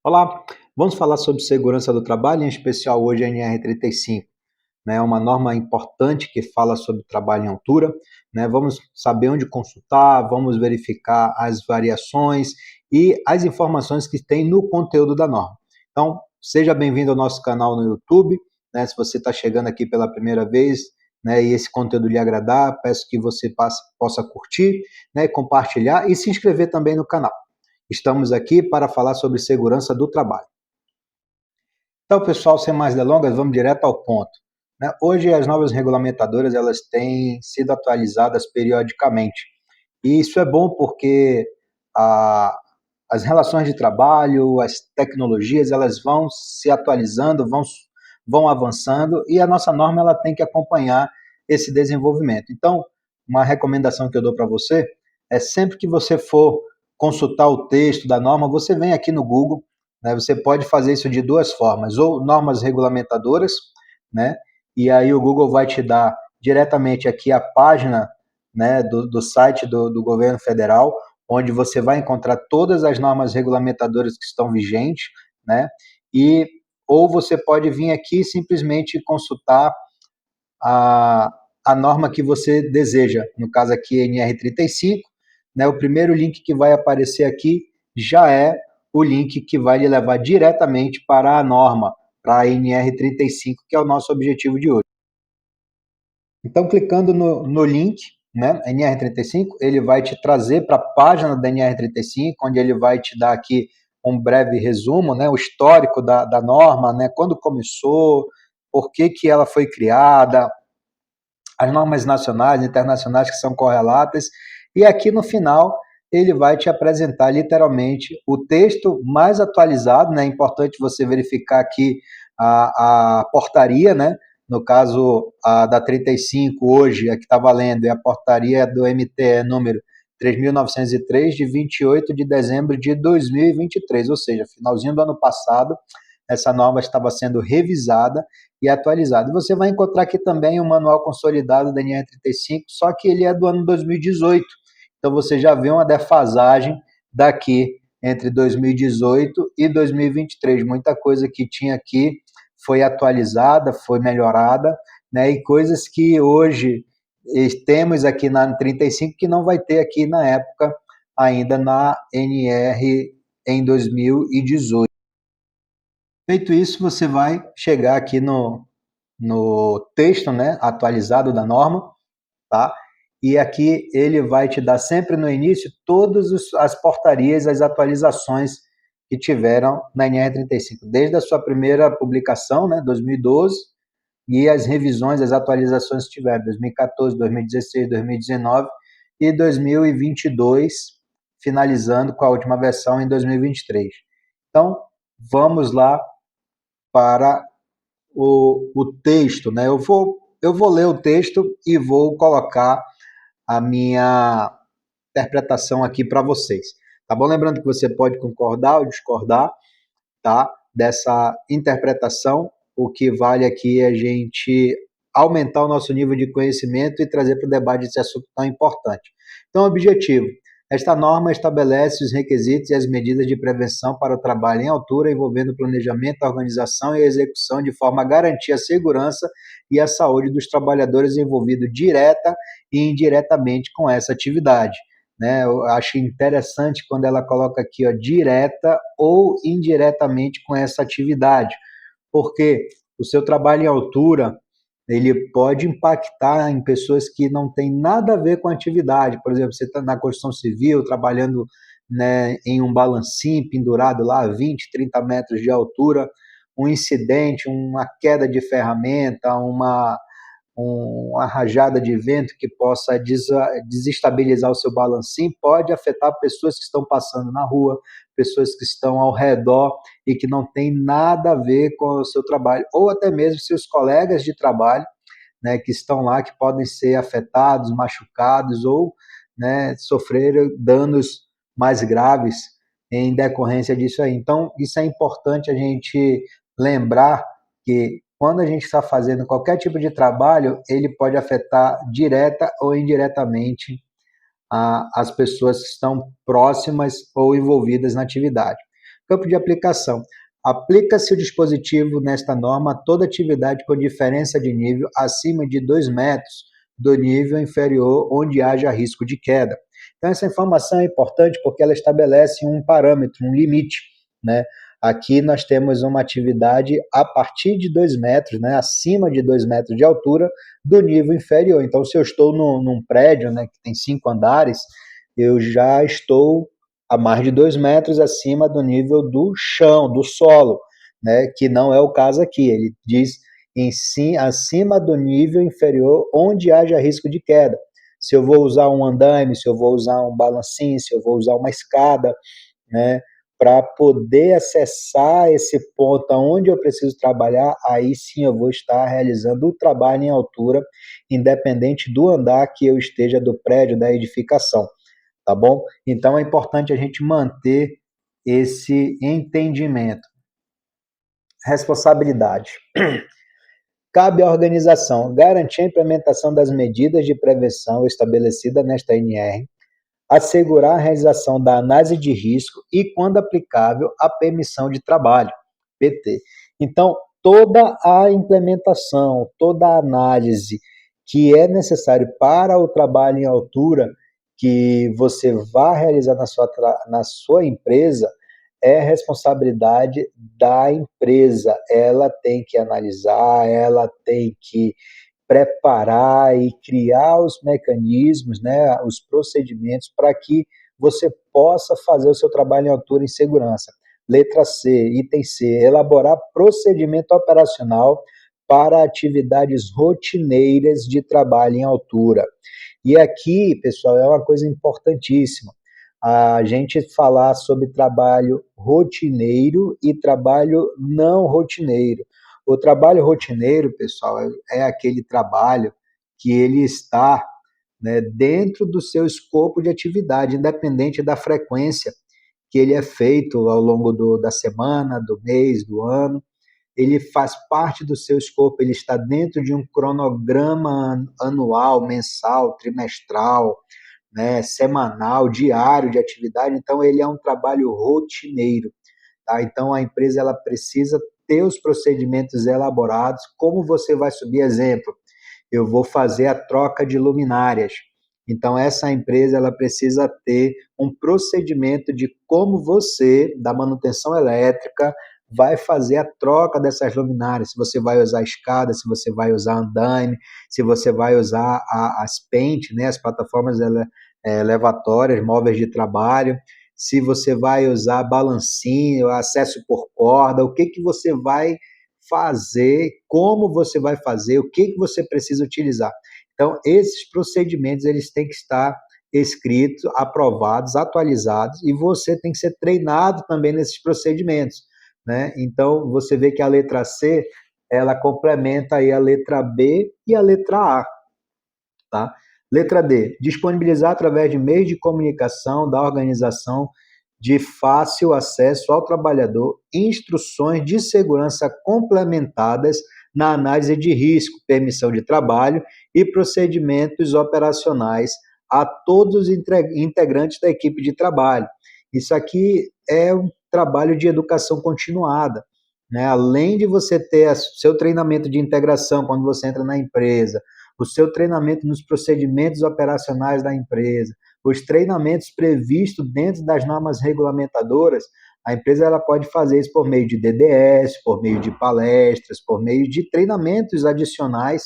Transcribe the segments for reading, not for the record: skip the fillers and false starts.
Olá, vamos falar sobre segurança do trabalho, em especial hoje a NR35, né? É uma norma importante que fala sobre trabalho em altura, né? Vamos saber onde consultar, vamos verificar as variações e as informações que tem no conteúdo da norma. Então, seja bem-vindo ao nosso canal no YouTube, né? Se você está chegando aqui pela primeira vez, né, e esse conteúdo lhe agradar, peço que você possa curtir, né, compartilhar e se inscrever também no canal. Estamos aqui para falar sobre segurança do trabalho. Então, pessoal, sem mais delongas, vamos direto ao ponto, né? Hoje, as novas regulamentadoras elas têm sido atualizadas periodicamente. E isso é bom porque a, as relações de trabalho, as tecnologias, elas vão se atualizando, vão avançando, e a nossa norma ela tem que acompanhar esse desenvolvimento. Então, uma recomendação que eu dou para você é sempre que você for consultar o texto da norma, você vem aqui no Google, né? Você pode fazer isso de duas formas, ou normas regulamentadoras, né? E aí o Google vai te dar diretamente aqui a página, né, do site do governo federal, onde você vai encontrar todas as normas regulamentadoras que estão vigentes, né? E ou você pode vir aqui e simplesmente consultar a, a norma que você deseja, no caso aqui NR35, né? O primeiro link que vai aparecer aqui já é o link que vai lhe levar diretamente para a norma, para a NR35, que é o nosso objetivo de hoje. Então, clicando no link, né, NR35, ele vai te trazer para a página da NR35, onde ele vai te dar aqui um breve resumo, né, o histórico da norma, né, quando começou, por que ela foi criada, as normas nacionais, internacionais que são correlatas, e aqui no final ele vai te apresentar literalmente o texto mais atualizado, né? É importante você verificar aqui a portaria, né? No caso, a da 35 hoje, a que está valendo, é a portaria do MTE número 3.903, de 28 de dezembro de 2023, ou seja, finalzinho do ano passado, essa norma estava sendo revisada e atualizada. E você vai encontrar aqui também o manual consolidado da NR35, só que ele é do ano 2018. Então você já vê uma defasagem daqui entre 2018 e 2023. Muita coisa que tinha aqui foi atualizada, foi melhorada, né? E coisas que hoje temos aqui na 35 que não vai ter aqui na época ainda na NR em 2018. Feito isso, você vai chegar aqui no texto, né, atualizado da norma, tá? E aqui ele vai te dar sempre no início todas as portarias, as atualizações que tiveram na NR35, desde a sua primeira publicação, né, 2012, e as revisões, as atualizações que tiveram, 2014, 2016, 2019 e 2022, finalizando com a última versão em 2023. Então, vamos lá para o texto, né? Eu vou ler o texto e vou colocar a minha interpretação aqui para vocês, tá bom? Lembrando que você pode concordar ou discordar, tá? Dessa interpretação, o que vale aqui é a gente aumentar o nosso nível de conhecimento e trazer para o debate esse assunto tão importante. Então, objetivo: esta norma estabelece os requisitos e as medidas de prevenção para o trabalho em altura, envolvendo o planejamento, a organização e a execução de forma a garantir a segurança e a saúde dos trabalhadores envolvidos direta e indiretamente com essa atividade, né? Eu acho interessante quando ela coloca aqui, ó, direta ou indiretamente com essa atividade, porque o seu trabalho em altura ele pode impactar em pessoas que não têm nada a ver com a atividade. Por exemplo, você está na construção civil, trabalhando, né, em um balancinho pendurado lá a 20, 30 metros de altura, um incidente, uma queda de ferramenta, uma rajada de vento que possa desestabilizar o seu balancinho, pode afetar pessoas que estão passando na rua, pessoas que estão ao redor e que não tem nada a ver com o seu trabalho, ou até mesmo seus colegas de trabalho, né, que estão lá, que podem ser afetados, machucados ou, né, sofrer danos mais graves em decorrência disso aí. Então, isso é importante a gente lembrar que quando a gente está fazendo qualquer tipo de trabalho, ele pode afetar direta ou indiretamente as pessoas que estão próximas ou envolvidas na atividade. Campo de aplicação. Aplica-se o dispositivo nesta norma a toda atividade com diferença de nível acima de 2 metros do nível inferior onde haja risco de queda. Então, essa informação é importante porque ela estabelece um parâmetro, um limite, né? Aqui nós temos uma atividade a partir de 2 metros, né? Acima de 2 metros de altura do nível inferior. Então, se eu estou num prédio, né, que tem 5 andares, eu já estou a mais de 2 metros acima do nível do chão, do solo, né? Que não é o caso aqui. Ele diz em si, acima do nível inferior onde haja risco de queda. Se eu vou usar um andaime, se eu vou usar um balancinho, se eu vou usar uma escada, né? Para poder acessar esse ponto onde eu preciso trabalhar, aí sim eu vou estar realizando o trabalho em altura, independente do andar que eu esteja do prédio, da edificação, tá bom? Então é importante a gente manter esse entendimento. Responsabilidade. Cabe à organização garantir a implementação das medidas de prevenção estabelecidas nesta NR, assegurar a realização da análise de risco e, quando aplicável, a permissão de trabalho, PT. Então, toda a implementação, toda a análise que é necessário para o trabalho em altura que você vai realizar na sua empresa é responsabilidade da empresa. Ela tem que analisar, ela tem que preparar e criar os mecanismos, né, os procedimentos para que você possa fazer o seu trabalho em altura em segurança. Letra C, item C, elaborar procedimento operacional para atividades rotineiras de trabalho em altura. E aqui, pessoal, é uma coisa importantíssima. A gente falar sobre trabalho rotineiro e trabalho não rotineiro. O trabalho rotineiro, pessoal, é aquele trabalho que ele está, né, dentro do seu escopo de atividade, independente da frequência que ele é feito ao longo da semana, do mês, do ano. Ele faz parte do seu escopo, ele está dentro de um cronograma anual, mensal, trimestral, né, semanal, diário de atividade. Então, ele é um trabalho rotineiro. Tá? Então, a empresa ela precisa ter os procedimentos elaborados. Como você vai subir? Exemplo, eu vou fazer a troca de luminárias. Então, essa empresa ela precisa ter um procedimento de como você, da manutenção elétrica, vai fazer a troca dessas luminárias. Se você vai usar escada, se você vai usar andaime, se você vai usar as pente, né, as plataformas elevatórias, móveis de trabalho, se você vai usar balancinho, acesso por corda, o que você vai fazer, como você vai fazer, o que você precisa utilizar. Então, esses procedimentos eles têm que estar escritos, aprovados, atualizados, e você tem que ser treinado também nesses procedimentos, né? Então, você vê que a letra C, ela complementa aí a letra B e a letra A, tá? Letra D, disponibilizar através de meios de comunicação da organização de fácil acesso ao trabalhador instruções de segurança complementadas na análise de risco, permissão de trabalho e procedimentos operacionais a todos os integrantes da equipe de trabalho. Isso aqui é um trabalho de educação continuada, né? Além de você ter seu treinamento de integração quando você entra na empresa, o seu treinamento nos procedimentos operacionais da empresa, os treinamentos previstos dentro das normas regulamentadoras, a empresa ela pode fazer isso por meio de DDS, por meio de palestras, por meio de treinamentos adicionais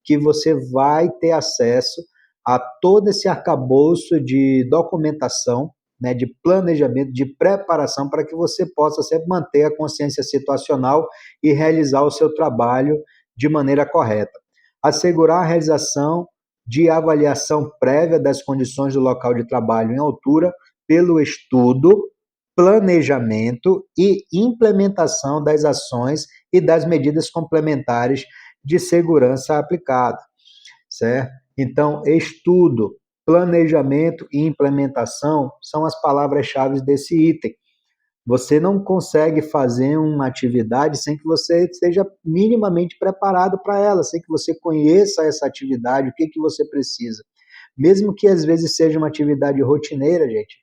que você vai ter acesso a todo esse arcabouço de documentação, né, de planejamento, de preparação para que você possa sempre manter a consciência situacional e realizar o seu trabalho de maneira correta. Assegurar a realização de avaliação prévia das condições do local de trabalho em altura pelo estudo, planejamento e implementação das ações e das medidas complementares de segurança aplicada, certo? Então, estudo, planejamento e implementação são as palavras-chave desse item. Você não consegue fazer uma atividade sem que você esteja minimamente preparado para ela, sem que você conheça essa atividade, o que você precisa. Mesmo que às vezes seja uma atividade rotineira, gente,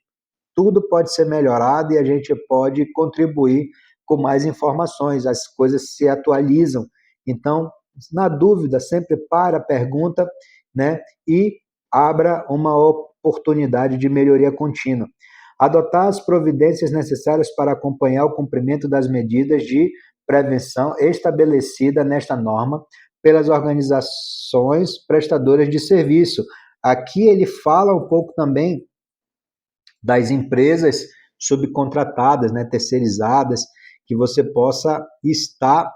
tudo pode ser melhorado e a gente pode contribuir com mais informações, as coisas se atualizam. Então, na dúvida, sempre pergunta, né, e abra uma oportunidade de melhoria contínua. Adotar as providências necessárias para acompanhar o cumprimento das medidas de prevenção estabelecida nesta norma pelas organizações prestadoras de serviço. Aqui ele fala um pouco também das empresas subcontratadas, né, terceirizadas, que você possa estar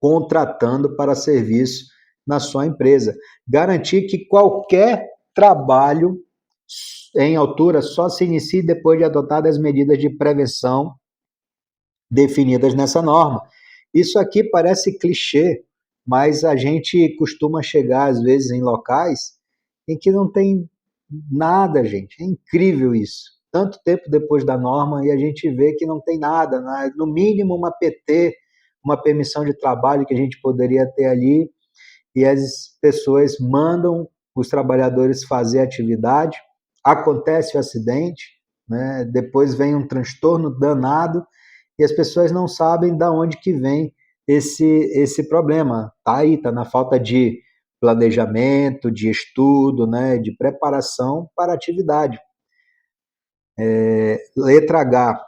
contratando para serviço na sua empresa. Garantir que qualquer trabalho em altura só se inicie depois de adotadas as medidas de prevenção definidas nessa norma. Isso aqui parece clichê, mas a gente costuma chegar, às vezes, em locais em que não tem nada, gente. É incrível isso. Tanto tempo depois da norma e a gente vê que não tem nada, né? No mínimo uma PT, uma permissão de trabalho que a gente poderia ter ali, e as pessoas mandam os trabalhadores fazer atividade, acontece o acidente, né? Depois vem um transtorno danado e as pessoas não sabem de onde que vem esse problema. Tá aí, tá na falta de planejamento, de estudo, né, de preparação para a atividade. Letra H.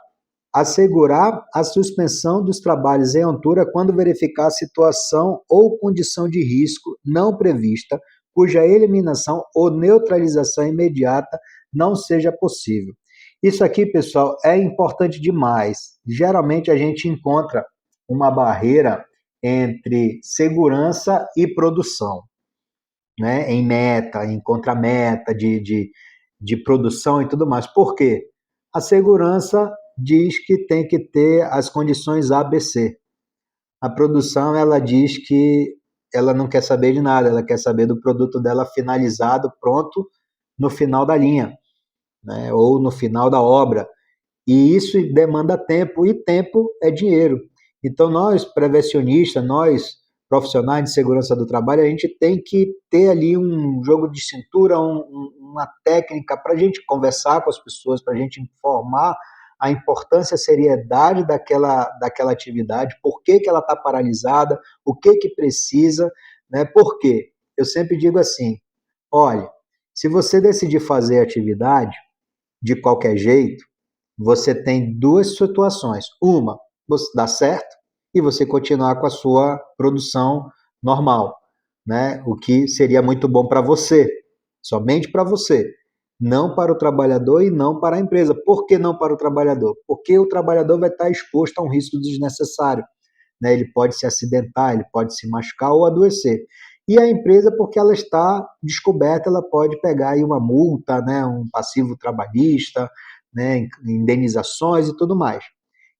Assegurar a suspensão dos trabalhos em altura quando verificar a situação ou condição de risco não prevista, cuja eliminação ou neutralização imediata não seja possível. Isso aqui, pessoal, é importante demais. Geralmente a gente encontra uma barreira entre segurança e produção, né? Em meta, em contrameta de produção e tudo mais. Por quê? A segurança diz que tem que ter as condições ABC. A produção, ela diz que ela não quer saber de nada, ela quer saber do produto dela finalizado, pronto, no final da linha, né? Ou no final da obra. E isso demanda tempo, e tempo é dinheiro. Então, nós, prevencionistas, nós, profissionais de segurança do trabalho, a gente tem que ter ali um jogo de cintura, uma técnica para a gente conversar com as pessoas, para a gente informar a importância, a seriedade daquela atividade, por que ela está paralisada, o que precisa, né? Por quê? Eu sempre digo assim, olha, se você decidir fazer a atividade de qualquer jeito, você tem duas situações. Uma, você dá certo e você continuar com a sua produção normal, né? O que seria muito bom para você, somente para você, não para o trabalhador e não para a empresa. Por que não para o trabalhador? Porque o trabalhador vai estar exposto a um risco desnecessário, né? Ele pode se acidentar, ele pode se machucar ou adoecer. E a empresa, porque ela está descoberta, ela pode pegar aí uma multa, né? Um passivo trabalhista, né? Indenizações e tudo mais.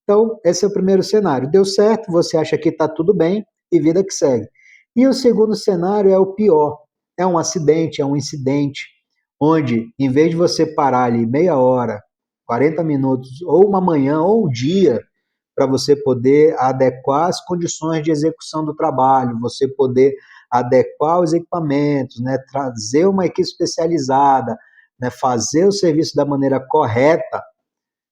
Então, esse é o primeiro cenário. Deu certo, você acha que está tudo bem e vida que segue. E o segundo cenário é o pior. É um acidente, é um incidente, onde, em vez de você parar ali meia hora, 40 minutos, ou uma manhã, ou um dia, para você poder adequar as condições de execução do trabalho, você poder adequar os equipamentos, né, trazer uma equipe especializada, né, fazer o serviço da maneira correta,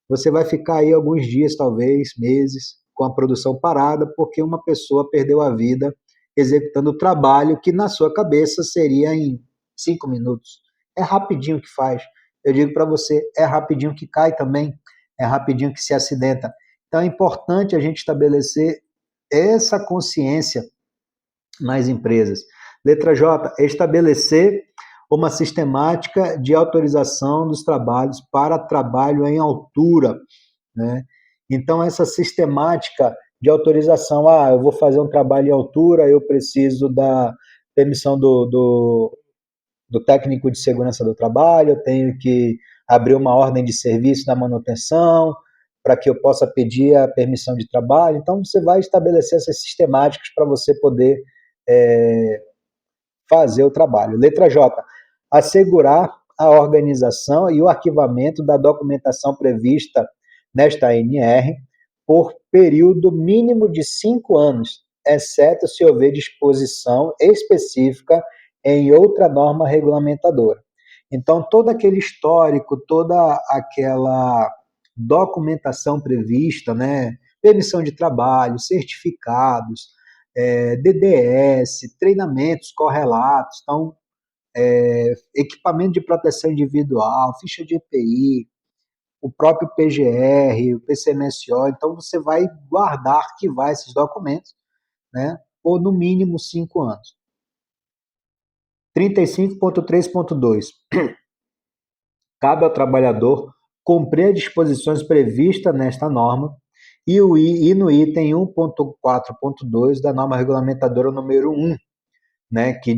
você vai ficar aí alguns dias, talvez, meses, com a produção parada, porque uma pessoa perdeu a vida executando o trabalho que na sua cabeça seria em 5 minutos. É rapidinho que faz. Eu digo para você, é rapidinho que cai também, é rapidinho que se acidenta. Então é importante a gente estabelecer essa consciência nas empresas. Letra J, estabelecer uma sistemática de autorização dos trabalhos para trabalho em altura, né? Então, essa sistemática de autorização, eu vou fazer um trabalho em altura, eu preciso da permissão do técnico de segurança do trabalho, eu tenho que abrir uma ordem de serviço da manutenção, para que eu possa pedir a permissão de trabalho. Então, você vai estabelecer essas sistemáticas para você poder fazer o trabalho. Letra J, assegurar a organização e o arquivamento da documentação prevista nesta ANR por período mínimo de 5 anos, exceto se houver disposição específica em outra norma regulamentadora. Então, todo aquele histórico, toda aquela documentação prevista, né? Permissão de trabalho, certificados, DDS, treinamentos correlatos, então, equipamento de proteção individual, ficha de EPI, o próprio PGR, o PCMSO, então você vai guardar, arquivar esses documentos, né, por no mínimo 5 anos. 35.3.2. Cabe ao trabalhador cumprir as disposições previstas nesta norma e no item 1.4.2 da norma regulamentadora número 1, né, que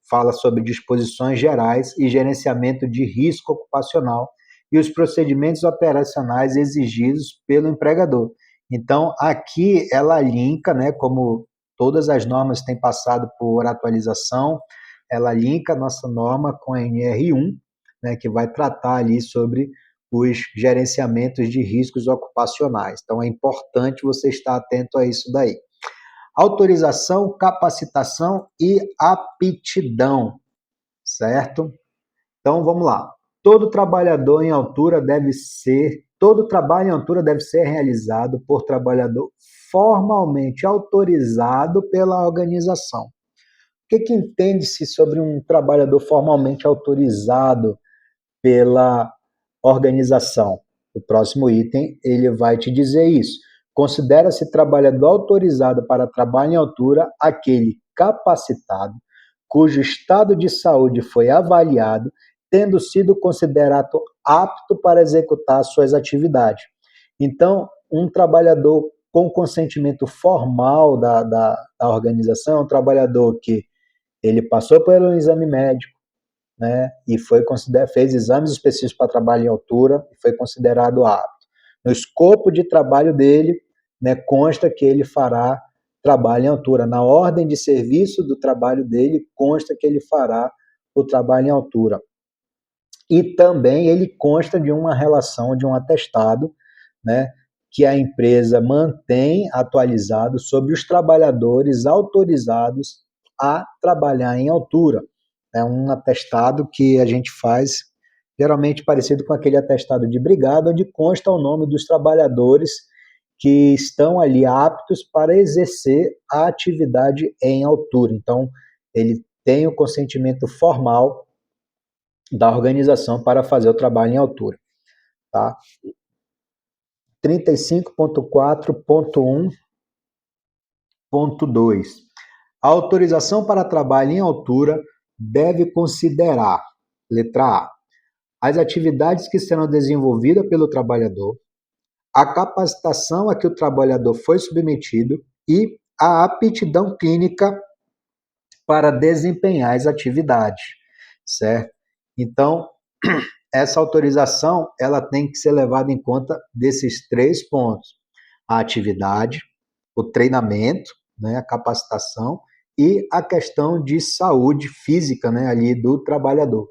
fala sobre disposições gerais e gerenciamento de risco ocupacional e os procedimentos operacionais exigidos pelo empregador. Então, aqui ela linka, né, como todas as normas têm passado por atualização, ela linka a nossa norma com a NR1, né, que vai tratar ali sobre os gerenciamentos de riscos ocupacionais. Então, é importante você estar atento a isso daí. Autorização, capacitação e aptidão, certo? Então, vamos lá. Todo trabalho em altura deve ser realizado por trabalhador formalmente autorizado pela organização. O que entende-se sobre um trabalhador formalmente autorizado pela organização? O próximo item, ele vai te dizer isso. Considera-se trabalhador autorizado para trabalho em altura aquele capacitado, cujo estado de saúde foi avaliado, tendo sido considerado apto para executar suas atividades. Então, um trabalhador com consentimento formal da organização é um trabalhador que ele passou pelo exame médico, né, e fez exames específicos para trabalho em altura e foi considerado apto. No escopo de trabalho dele, né, consta que ele fará trabalho em altura. Na ordem de serviço do trabalho dele, consta que ele fará o trabalho em altura. E também ele consta de uma relação, de um atestado, né, que a empresa mantém atualizado sobre os trabalhadores autorizados a trabalhar em altura. É um atestado que a gente faz, geralmente parecido com aquele atestado de brigada, onde consta o nome dos trabalhadores que estão ali aptos para exercer a atividade em altura. Então, ele tem o consentimento formal da organização para fazer o trabalho em altura. Tá? 35.4.1.2. A autorização para trabalho em altura deve considerar, letra A, as atividades que serão desenvolvidas pelo trabalhador, a capacitação a que o trabalhador foi submetido e a aptidão clínica para desempenhar as atividades, certo? Então, essa autorização ela tem que ser levada em conta desses 3 pontos: a atividade, o treinamento, né, a capacitação e a questão de saúde física, né, ali do trabalhador,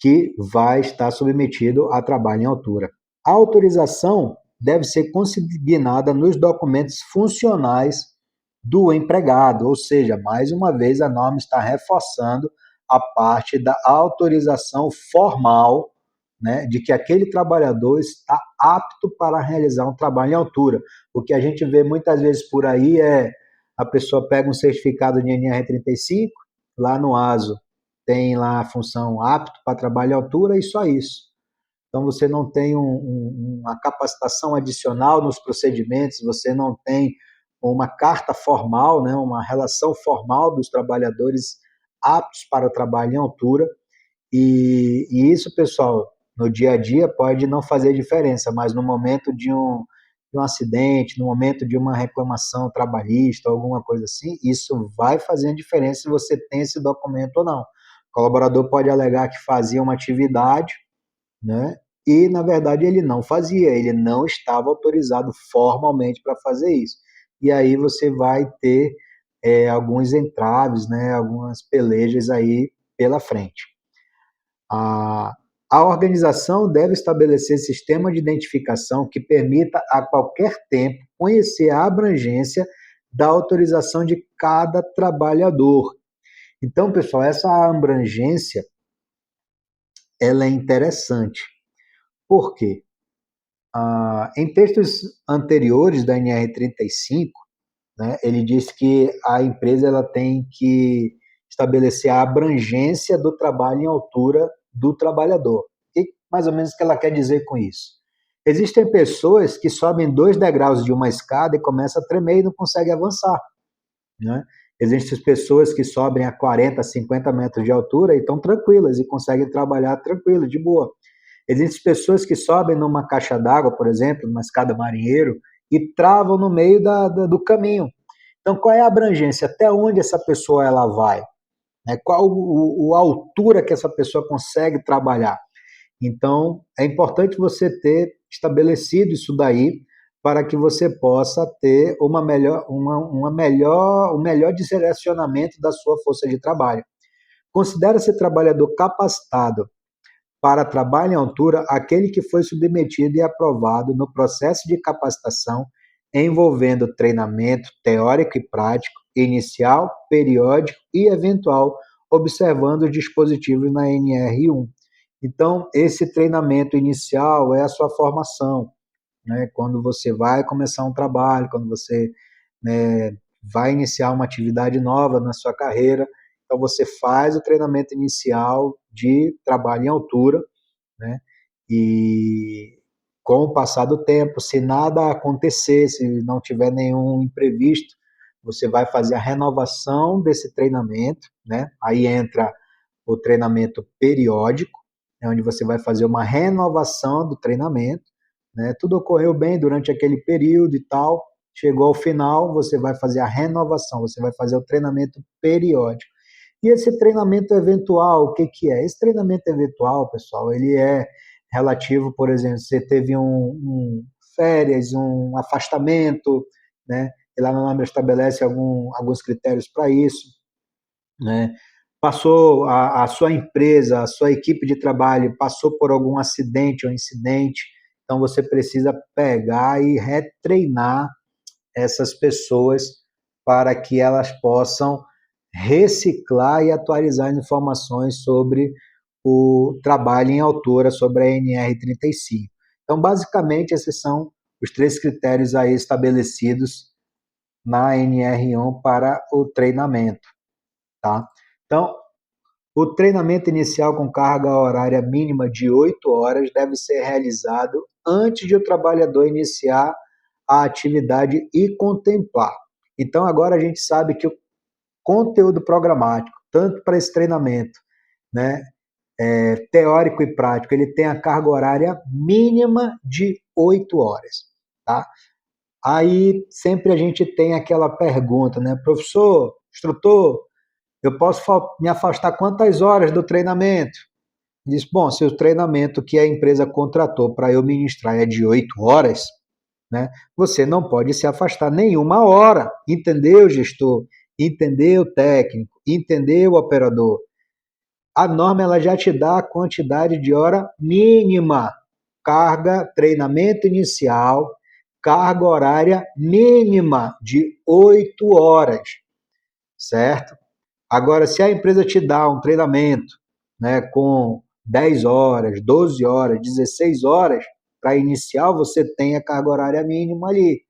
que vai estar submetido a trabalho em altura. A autorização deve ser consignada nos documentos funcionais do empregado, ou seja, mais uma vez a norma está reforçando a parte da autorização formal, né, de que aquele trabalhador está apto para realizar um trabalho em altura. O que a gente vê muitas vezes por aí é a pessoa pega um certificado de NR35, lá no ASO tem lá a função apto para trabalho em altura e só isso. Então você não tem uma capacitação adicional nos procedimentos, você não tem uma carta formal, né, uma relação formal dos trabalhadores aptos para o trabalho em altura. E isso, pessoal, no dia a dia pode não fazer diferença, mas no momento de um acidente, no momento de uma reclamação trabalhista, alguma coisa assim, isso vai fazer diferença se você tem esse documento ou não. O colaborador pode alegar que fazia uma atividade, né? E, na verdade, ele não fazia, ele não estava autorizado formalmente para fazer isso. E aí você vai ter alguns entraves, né? Algumas pelejas aí pela frente. A organização deve estabelecer sistema de identificação que permita a qualquer tempo conhecer a abrangência da autorização de cada trabalhador. Então, pessoal, essa abrangência ela é interessante. Por quê? Em textos anteriores da NR35, né, ele diz que a empresa ela tem que estabelecer a abrangência do trabalho em altura do trabalhador. E mais ou menos o que ela quer dizer com isso? Existem pessoas que sobem 2 degraus de uma escada e começam a tremer e não conseguem avançar, né? Existem pessoas que sobem a 40, 50 metros de altura e estão tranquilas e conseguem trabalhar tranquilo, de boa. Existem pessoas que sobem numa caixa d'água, por exemplo, numa escada marinheiro, e travam no meio do caminho. Então, qual é a abrangência? Até onde essa pessoa ela vai? Né? Qual a altura que essa pessoa consegue trabalhar? Então, é importante você ter estabelecido isso daí para que você possa ter um melhor direcionamento da sua força de trabalho. Considera-se trabalhador capacitado para trabalho em altura aquele que foi submetido e aprovado no processo de capacitação envolvendo treinamento teórico e prático, inicial, periódico e eventual, observando os dispositivos na NR1. Então, esse treinamento inicial é a sua formação, né? Quando você vai começar um trabalho, quando você, né, vai iniciar uma atividade nova na sua carreira, então você faz o treinamento inicial de trabalho em altura, né? E com o passar do tempo, se nada acontecer, se não tiver nenhum imprevisto, você vai fazer a renovação desse treinamento, né? Aí entra o treinamento periódico, né, onde você vai fazer uma renovação do treinamento, né? Tudo ocorreu bem durante aquele período e tal, chegou ao final, você vai fazer a renovação, você vai fazer o treinamento periódico. E esse treinamento eventual, o que que é? Esse treinamento eventual, pessoal, ele é relativo, por exemplo, você teve férias, um afastamento, né? E lá na norma estabelece alguns critérios para isso, né? Passou a sua empresa, a sua equipe de trabalho passou por algum acidente ou incidente, então você precisa pegar e retreinar essas pessoas para que elas possam reciclar e atualizar informações sobre o trabalho em altura, sobre a NR35. Então, basicamente, esses são os 3 critérios aí estabelecidos na NR1 para o treinamento, tá? Então, o treinamento inicial com carga horária mínima de 8 horas deve ser realizado antes de o trabalhador iniciar a atividade e contemplar. Então, agora a gente sabe que o conteúdo programático, tanto para esse treinamento, né, teórico e prático, ele tem a carga horária mínima de 8 horas. Tá? Aí sempre a gente tem aquela pergunta, né, professor, instrutor, eu posso me afastar quantas horas do treinamento? Diz, bom, se o treinamento que a empresa contratou para eu ministrar é de 8 horas, né, você não pode se afastar nenhuma hora. Entendeu, gestor? Entendeu, técnico? Entendeu, operador? A norma ela já te dá a quantidade de hora mínima. Carga, treinamento inicial, carga horária mínima de 8 horas, certo? Agora, se a empresa te dá um treinamento, né, com 10 horas, 12 horas, 16 horas, para inicial você tem a carga horária mínima ali.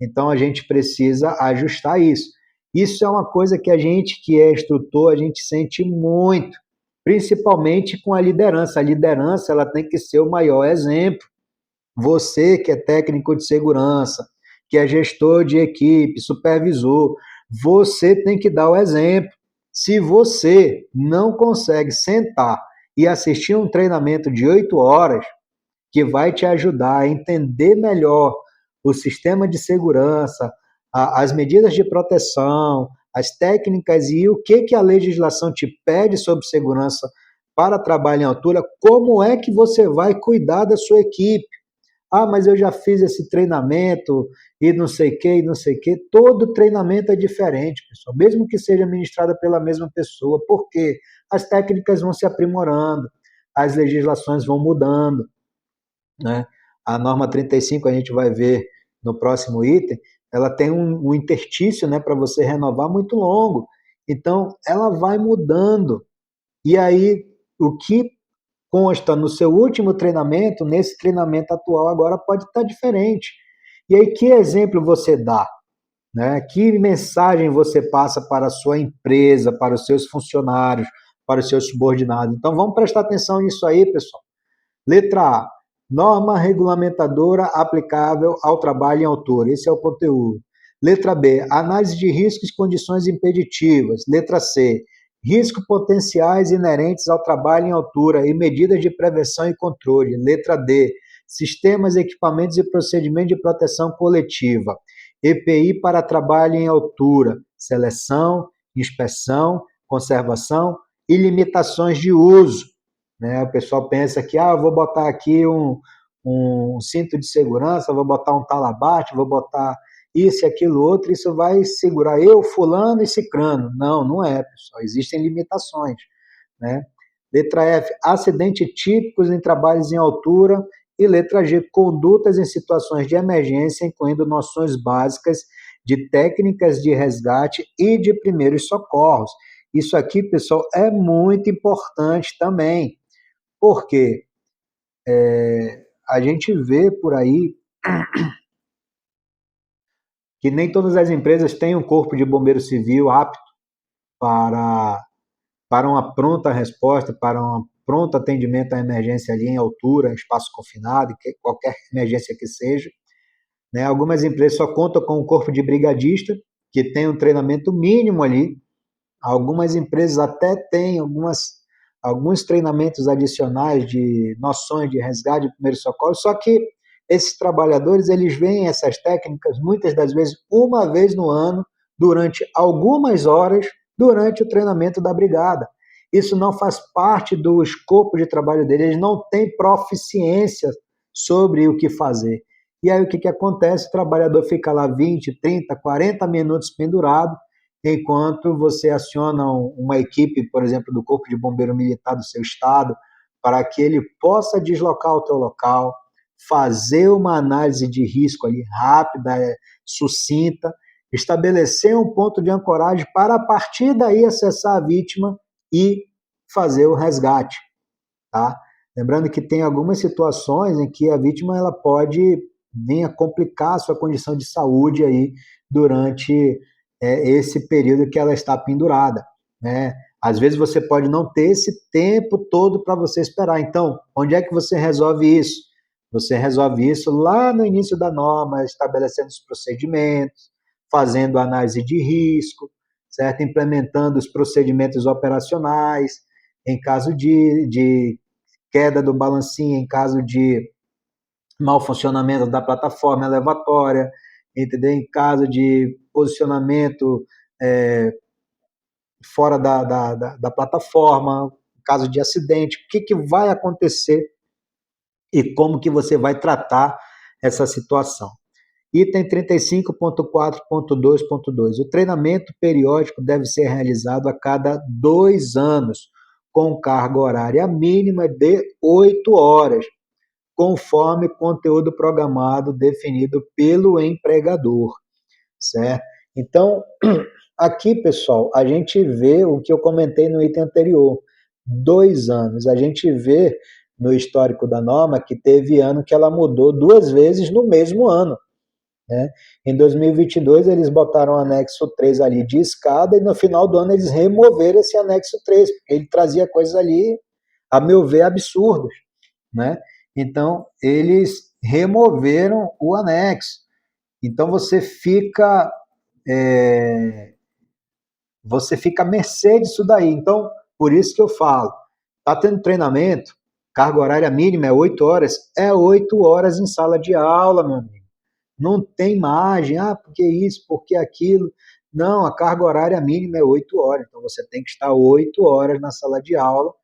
Então a gente precisa ajustar isso. Isso é uma coisa que a gente que é instrutor, a gente sente muito, principalmente com a liderança. A liderança ela tem que ser o maior exemplo. Você que é técnico de segurança, que é gestor de equipe, supervisor, você tem que dar o exemplo. Se você não consegue sentar e assistir um treinamento de 8 horas, que vai te ajudar a entender melhor o sistema de segurança, as medidas de proteção, as técnicas e o que a legislação te pede sobre segurança para trabalho em altura, como é que você vai cuidar da sua equipe? Ah, mas eu já fiz esse treinamento e não sei o que, e não sei o que. Todo treinamento é diferente, pessoal, mesmo que seja ministrado pela mesma pessoa, porque as técnicas vão se aprimorando, as legislações vão mudando, né? A norma 35, a gente vai ver no próximo item, ela tem um interstício, né, para você renovar muito longo. Então, ela vai mudando. E aí, o que consta no seu último treinamento, nesse treinamento atual agora pode estar diferente. E aí, que exemplo você dá? Né? Que mensagem você passa para a sua empresa, para os seus funcionários, para os seus subordinados? Então, vamos prestar atenção nisso aí, pessoal. Letra A, norma regulamentadora aplicável ao trabalho em altura. Esse é o conteúdo. Letra B, análise de riscos e condições impeditivas. Letra C, riscos potenciais inerentes ao trabalho em altura e medidas de prevenção e controle. Letra D, sistemas, equipamentos e procedimentos de proteção coletiva. EPI para trabalho em altura, seleção, inspeção, conservação e limitações de uso. Né? O pessoal pensa que vou botar aqui um cinto de segurança, vou botar um talabarte, vou botar isso e aquilo outro, isso vai segurar eu, fulano e cicrano. Não, não é, pessoal, existem limitações. Né? Letra F, acidentes típicos em trabalhos em altura. E letra G, condutas em situações de emergência, incluindo noções básicas de técnicas de resgate e de primeiros socorros. Isso aqui, pessoal, é muito importante também, porque a gente vê por aí que nem todas as empresas têm um corpo de bombeiro civil apto para uma pronta resposta, para um pronto atendimento à emergência ali em altura, em espaço confinado, qualquer emergência que seja. Né? Algumas empresas só contam com um corpo de brigadista, que tem um treinamento mínimo ali. Algumas empresas até têm alguns treinamentos adicionais de noções de resgate de primeiro socorro, só que esses trabalhadores, eles veem essas técnicas muitas das vezes uma vez no ano, durante algumas horas, durante o treinamento da brigada. Isso não faz parte do escopo de trabalho deles, eles não têm proficiência sobre o que fazer. E aí o que acontece? O trabalhador fica lá 20, 30, 40 minutos pendurado, enquanto você aciona uma equipe, por exemplo, do Corpo de Bombeiro Militar do seu estado, para que ele possa deslocar o teu local, fazer uma análise de risco ali rápida, sucinta, estabelecer um ponto de ancoragem para a partir daí acessar a vítima e fazer o resgate, tá? Lembrando que tem algumas situações em que a vítima ela pode vir a complicar a sua condição de saúde aí durante esse período que ela está pendurada, né? Às vezes você pode não ter esse tempo todo para você esperar. Então, onde é que você resolve isso? Você resolve isso lá no início da norma, estabelecendo os procedimentos, fazendo análise de risco, certo? Implementando os procedimentos operacionais, em caso de queda do balancinho, em caso de mau funcionamento da plataforma elevatória, entendeu? Em caso de posicionamento fora da plataforma, em caso de acidente, o que vai acontecer e como que você vai tratar essa situação. Item 35.4.2.2. O treinamento periódico deve ser realizado a cada 2 anos, com carga horária mínima de 8 horas, conforme conteúdo programado definido pelo empregador, certo? Então, aqui, pessoal, a gente vê o que eu comentei no item anterior, 2 anos. A gente vê no histórico da norma que teve ano que ela mudou 2 vezes no mesmo ano. Né? Em 2022, eles botaram o anexo 3 ali de escada e no final do ano eles removeram esse anexo 3, porque ele trazia coisas ali, a meu ver, absurdas. Né? Então, eles removeram o anexo. Então, você fica à mercê disso daí. Então, por isso que eu falo, está tendo treinamento, carga horária mínima é 8 horas, é 8 horas em sala de aula, meu amigo. Não tem margem, porque isso, porque aquilo. Não, a carga horária mínima é 8 horas, então você tem que estar 8 horas na sala de aula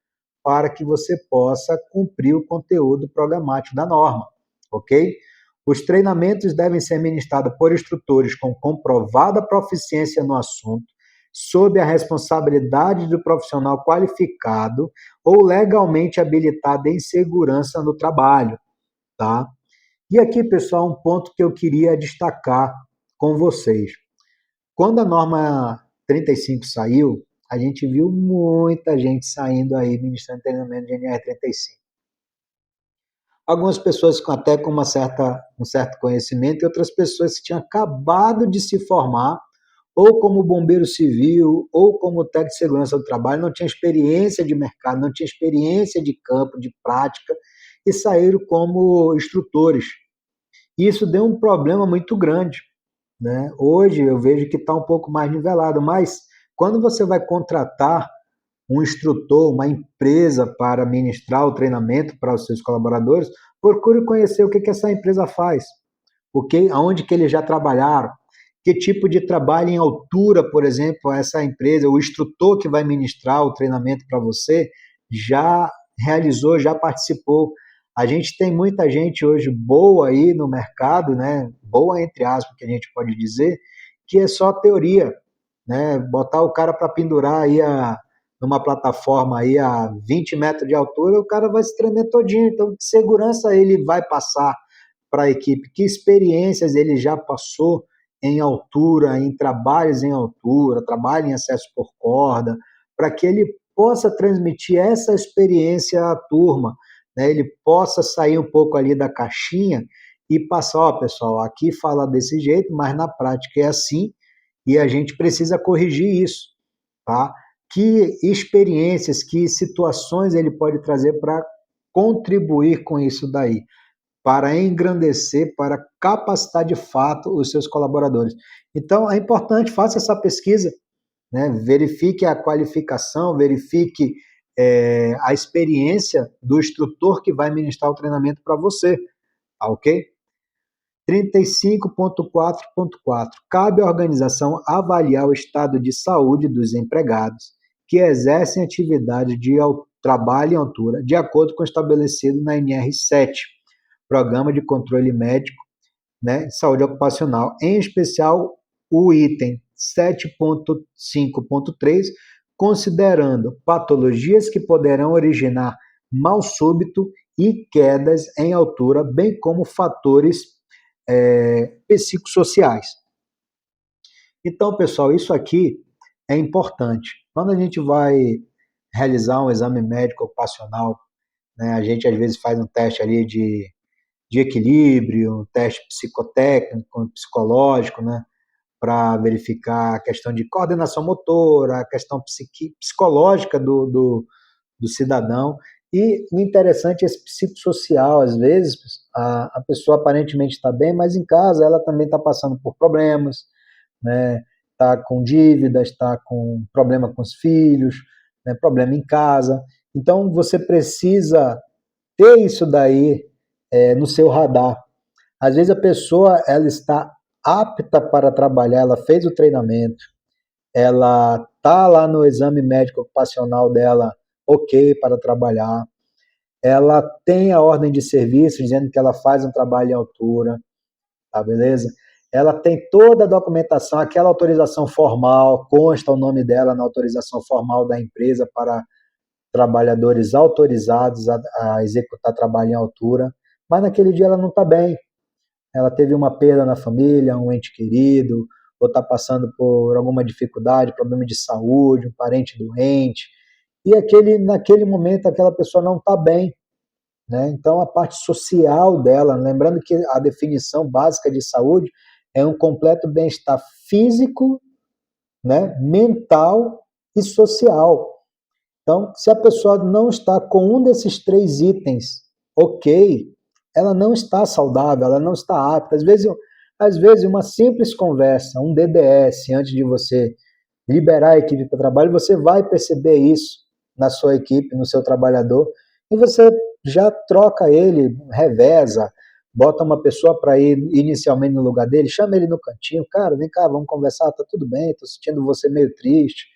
para que você possa cumprir o conteúdo programático da norma, ok? Os treinamentos devem ser ministrados por instrutores com comprovada proficiência no assunto, sob a responsabilidade do profissional qualificado ou legalmente habilitado em segurança no trabalho, tá? E aqui, pessoal, um ponto que eu queria destacar com vocês. Quando a norma 35 saiu, a gente viu muita gente saindo aí ministrando treinamento de NR35. Algumas pessoas até com um certo conhecimento e outras pessoas que tinham acabado de se formar, ou como bombeiro civil, ou como técnico de segurança do trabalho, não tinha experiência de mercado, não tinha experiência de campo, de prática, e saíram como instrutores. E isso deu um problema muito grande, né? Hoje eu vejo que está um pouco mais nivelado, mas quando você vai contratar um instrutor, uma empresa para ministrar o treinamento para os seus colaboradores, procure conhecer o que essa empresa faz, aonde que eles já trabalharam, que tipo de trabalho em altura, por exemplo, essa empresa, o instrutor que vai ministrar o treinamento para você, já realizou, já participou. A gente tem muita gente hoje boa aí no mercado, né? Boa entre aspas, que a gente pode dizer, que é só teoria, né? Botar o cara para pendurar aí numa plataforma aí a 20 metros de altura, o cara vai se tremer todinho. Então, que segurança ele vai passar para a equipe? Que experiências ele já passou em altura, em trabalhos em altura, trabalho em acesso por corda, para que ele possa transmitir essa experiência à turma, né? Ele possa sair um pouco ali da caixinha e passar, ó, pessoal, aqui fala desse jeito, mas na prática é assim, e a gente precisa corrigir isso, tá? Que experiências, que situações ele pode trazer para contribuir com isso daí, para engrandecer, para capacitar de fato os seus colaboradores. Então, é importante, faça essa pesquisa, né? Verifique a qualificação, verifique a experiência do instrutor que vai ministrar o treinamento para você, tá ok? 35.4.4. Cabe à organização avaliar o estado de saúde dos empregados que exercem atividade de trabalho em altura, de acordo com o estabelecido na NR7, Programa de Controle Médico, né, Saúde Ocupacional, em especial o item 7.5.3, considerando patologias que poderão originar mal súbito e quedas em altura, bem como fatores psicossociais. Então, pessoal, isso aqui é importante. Quando a gente vai realizar um exame médico ocupacional, né, a gente às vezes faz um teste ali de equilíbrio, um teste psicotécnico, psicológico, né, para verificar a questão de coordenação motora, a questão psicológica do cidadão. E o interessante é esse psicossocial, às vezes, a pessoa aparentemente está bem, mas em casa ela também está passando por problemas, né? Está com dívidas, está com problema com os filhos, né? Problema em casa. Então, você precisa ter isso daí no seu radar. Às vezes a pessoa ela está apta para trabalhar, ela fez o treinamento, ela está lá no exame médico ocupacional dela, ok para trabalhar, ela tem a ordem de serviço dizendo que ela faz um trabalho em altura, tá beleza? Ela tem toda a documentação, aquela autorização formal, consta o nome dela na autorização formal da empresa para trabalhadores autorizados a executar trabalho em altura, mas naquele dia ela não está bem, ela teve uma perda na família, um ente querido, ou está passando por alguma dificuldade, problema de saúde, um parente doente, e naquele momento aquela pessoa não está bem, né? Então a parte social dela, lembrando que a definição básica de saúde é um completo bem-estar físico, né, mental e social. Então, se a pessoa não está com um desses três itens, ok, ela não está saudável, ela não está apta. Às vezes uma simples conversa, um DDS, antes de você liberar a equipe para o trabalho, você vai perceber isso na sua equipe, no seu trabalhador, e você já troca ele, reveza, bota uma pessoa para ir inicialmente no lugar dele, chama ele no cantinho, cara, vem cá, vamos conversar, tá tudo bem, estou sentindo você meio triste,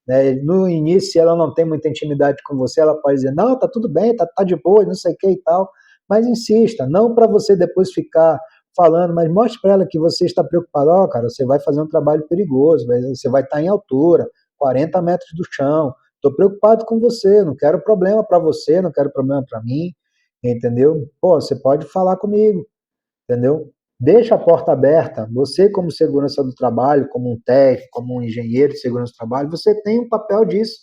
né? No início, se ela não tem muita intimidade com você, ela pode dizer, não, tá tudo bem, tá de boa, não sei o que e tal, mas insista, não para você depois ficar falando, mas mostre para ela que você está preocupado, ó, cara, você vai fazer um trabalho perigoso, você vai estar em altura, 40 metros do chão, estou preocupado com você, não quero problema para você, não quero problema para mim, entendeu? Pô, você pode falar comigo, entendeu? Deixa a porta aberta. Você, como segurança do trabalho, como um técnico, como um engenheiro de segurança do trabalho, você tem um papel disso.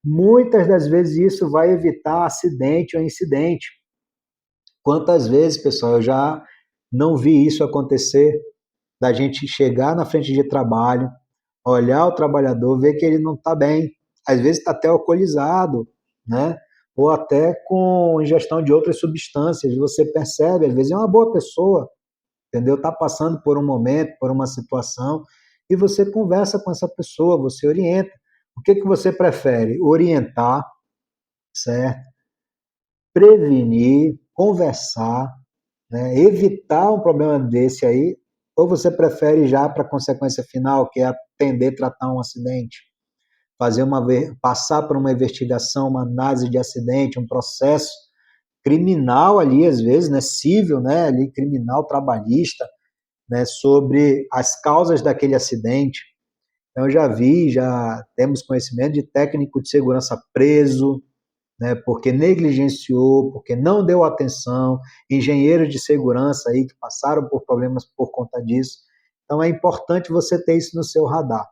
Muitas das vezes isso vai evitar acidente ou incidente. Quantas vezes, pessoal, eu já não vi isso acontecer, da gente chegar na frente de trabalho, olhar o trabalhador, ver que ele não está bem. Às vezes está até alcoolizado, né? Ou até com ingestão de outras substâncias. Você percebe, às vezes é uma boa pessoa, entendeu? Está passando por um momento, por uma situação, e você conversa com essa pessoa, você orienta. O que você prefere? Orientar, certo? Prevenir, conversar, né? Evitar um problema desse aí, ou você prefere já para a consequência final, que é atender, tratar um acidente, passar por uma investigação, uma análise de acidente, um processo criminal ali, às vezes, né, civil, né, ali, criminal, trabalhista, né, sobre as causas daquele acidente. Então, eu já vi, já temos conhecimento de técnico de segurança preso, né, porque negligenciou, porque não deu atenção, engenheiros de segurança aí que passaram por problemas por conta disso. Então, é importante você ter isso no seu radar.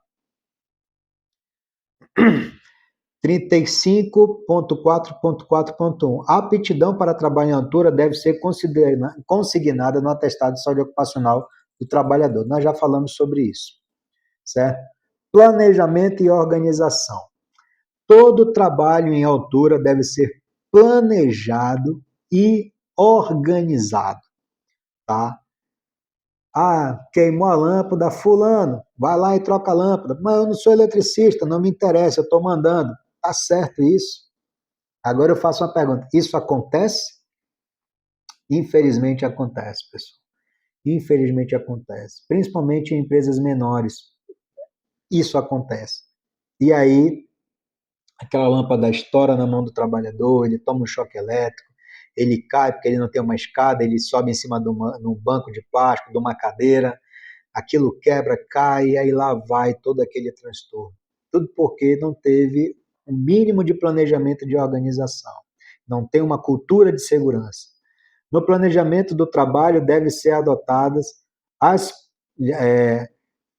35.4.4.1. A aptidão para trabalho em altura deve ser consignada no atestado de saúde ocupacional do trabalhador. Nós já falamos sobre isso, certo? Planejamento e organização. Todo trabalho em altura deve ser planejado e organizado, tá? Ah, queimou a lâmpada, fulano, vai lá e troca a lâmpada. Mas eu não sou eletricista, não me interessa, eu estou mandando. Tá certo isso? Agora eu faço uma pergunta. Isso acontece? Infelizmente acontece, pessoal. Infelizmente acontece. Principalmente em empresas menores. Isso acontece. E aí, aquela lâmpada estoura na mão do trabalhador, ele toma um choque elétrico, ele cai porque ele não tem uma escada, ele sobe em cima de um banco de plástico, de uma cadeira, aquilo quebra, cai, e aí lá vai todo aquele transtorno. Tudo porque não teve um mínimo de planejamento de organização. Não tem uma cultura de segurança. No planejamento do trabalho devem ser adotadas as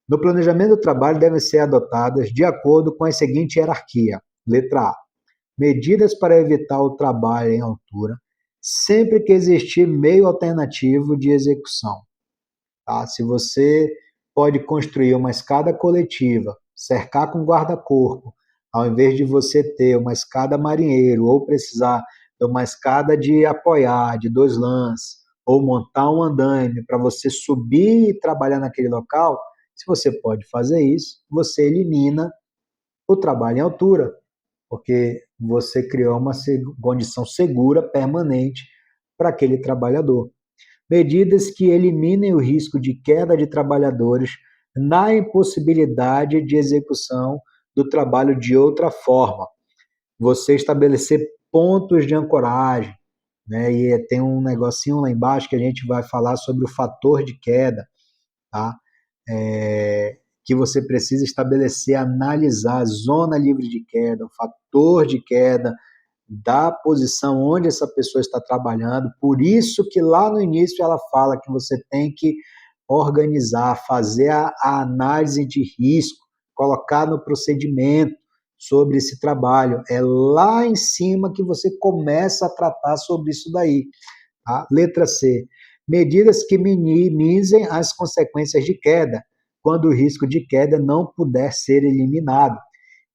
no planejamento do trabalho devem ser adotadas de acordo com a seguinte hierarquia. Letra A. Medidas para evitar o trabalho em altura, sempre que existir meio alternativo de execução. Tá? Se você pode construir uma escada coletiva, cercar com guarda-corpo, ao invés de você ter uma escada marinheiro ou precisar de uma escada de apoiar, de 2 lãs, ou montar um andaime para você subir e trabalhar naquele local, se você pode fazer isso, você elimina o trabalho em altura, porque você criou uma condição segura, permanente, para aquele trabalhador. Medidas que eliminem o risco de queda de trabalhadores na impossibilidade de execução do trabalho de outra forma. Você estabelecer pontos de ancoragem, né? E tem um negocinho lá embaixo que a gente vai falar sobre o fator de queda, tá? Que você precisa estabelecer, analisar a zona livre de queda, o fator de queda, da posição onde essa pessoa está trabalhando. Por isso que lá no início ela fala que você tem que organizar, fazer a análise de risco, colocar no procedimento sobre esse trabalho. É lá em cima que você começa a tratar sobre isso daí. Tá? Letra C. Medidas que minimizem as consequências de queda, quando o risco de queda não puder ser eliminado.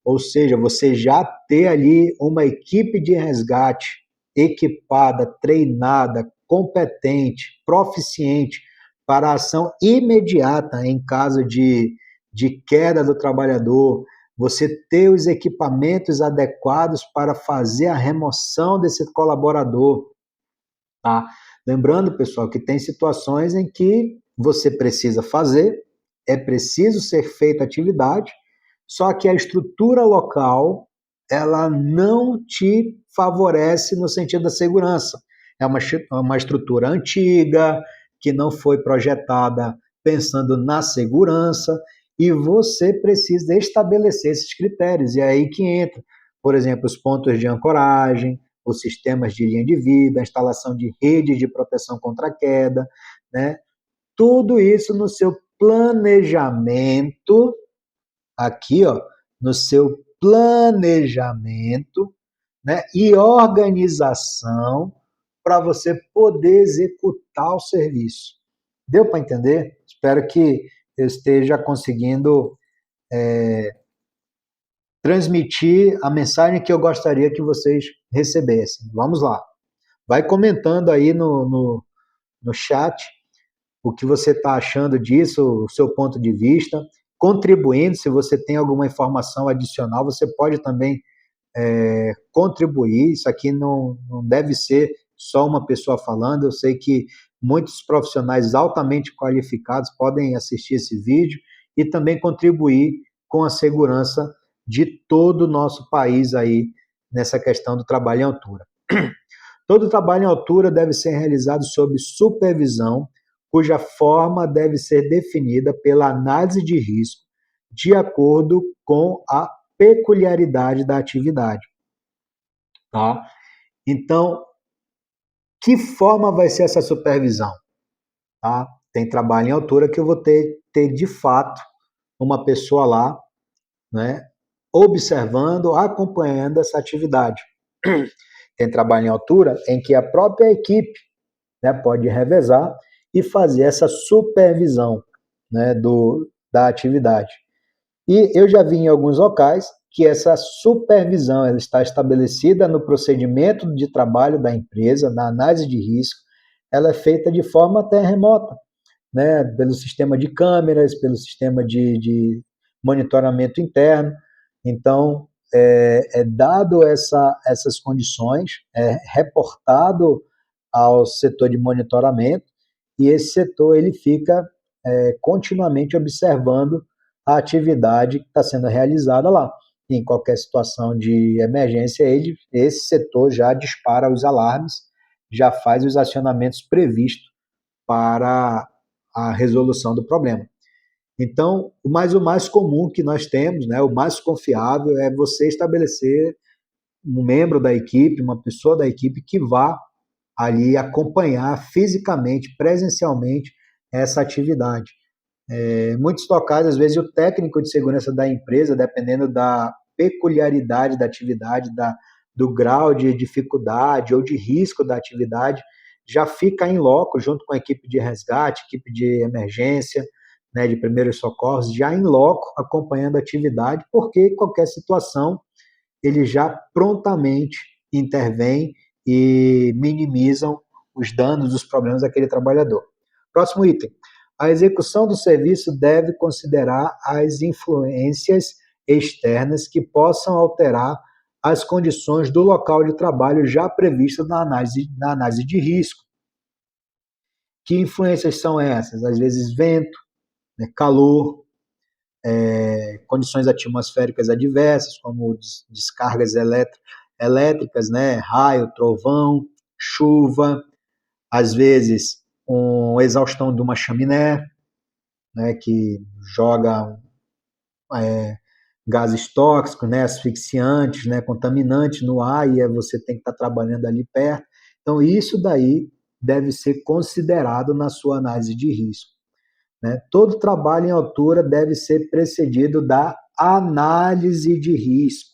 Ou seja, você já ter ali uma equipe de resgate equipada, treinada, competente, proficiente para a ação imediata em caso de queda do trabalhador, você ter os equipamentos adequados para fazer a remoção desse colaborador. Tá? Lembrando, pessoal, que tem situações em que você precisa fazer, é preciso ser feita atividade, só que a estrutura local ela não te favorece no sentido da segurança. É uma estrutura antiga, que não foi projetada pensando na segurança, e você precisa estabelecer esses critérios. E é aí que entra, por exemplo, os pontos de ancoragem, os sistemas de linha de vida, a instalação de redes de proteção contra a queda, né? tudo isso no seu planejamento, aqui, ó, no seu planejamento, né, e organização para você poder executar o serviço. Deu para entender? Espero que eu esteja conseguindo transmitir a mensagem que eu gostaria que vocês recebessem. Vamos lá. Vai comentando aí no chat o que você está achando disso, o seu ponto de vista, contribuindo. Se você tem alguma informação adicional, você pode também contribuir. Isso aqui não deve ser só uma pessoa falando. Eu sei que muitos profissionais altamente qualificados podem assistir esse vídeo e também contribuir com a segurança de todo o nosso país aí nessa questão do trabalho em altura. Todo trabalho em altura deve ser realizado sob supervisão, cuja forma deve ser definida pela análise de risco, de acordo com a peculiaridade da atividade. Tá? Então, que forma vai ser essa supervisão? Tá? Tem trabalho em altura que eu vou ter de fato uma pessoa lá, né, observando, acompanhando essa atividade. Tem trabalho em altura em que a própria equipe, né, pode revezar e fazer essa supervisão, né, da atividade. E eu já vi em alguns locais que essa supervisão ela está estabelecida no procedimento de trabalho da empresa, na análise de risco, ela é feita de forma até remota, né, pelo sistema de câmeras, pelo sistema de monitoramento interno. Então, dado essas condições, é reportado ao setor de monitoramento e esse setor ele fica continuamente observando a atividade que está sendo realizada lá. E em qualquer situação de emergência, esse setor já dispara os alarmes, já faz os acionamentos previstos para a resolução do problema. Então, o mais comum que nós temos, né, o mais confiável é você estabelecer um membro da equipe, uma pessoa da equipe que vá ali acompanhar fisicamente, presencialmente essa atividade. Muitos locais, às vezes, o técnico de segurança da empresa, dependendo da peculiaridade da atividade, do grau de dificuldade ou de risco da atividade, já fica em loco, junto com a equipe de resgate, equipe de emergência, né, de primeiros socorros, já em loco, acompanhando a atividade, porque qualquer situação, ele já prontamente intervém e minimizam os danos, os problemas daquele trabalhador. Próximo item. A execução do serviço deve considerar as influências externas que possam alterar as condições do local de trabalho já previstas na análise de risco. Que influências são essas? Às vezes vento, né, calor, condições atmosféricas adversas, como descargas elétricas, né, raio, trovão, chuva, às vezes exaustão de uma chaminé, né, que joga gases tóxicos, né, asfixiantes, né, contaminantes no ar, e você tem que estar trabalhando ali perto. Então, isso daí deve ser considerado na sua análise de risco. Né? Todo trabalho em altura deve ser precedido da análise de risco.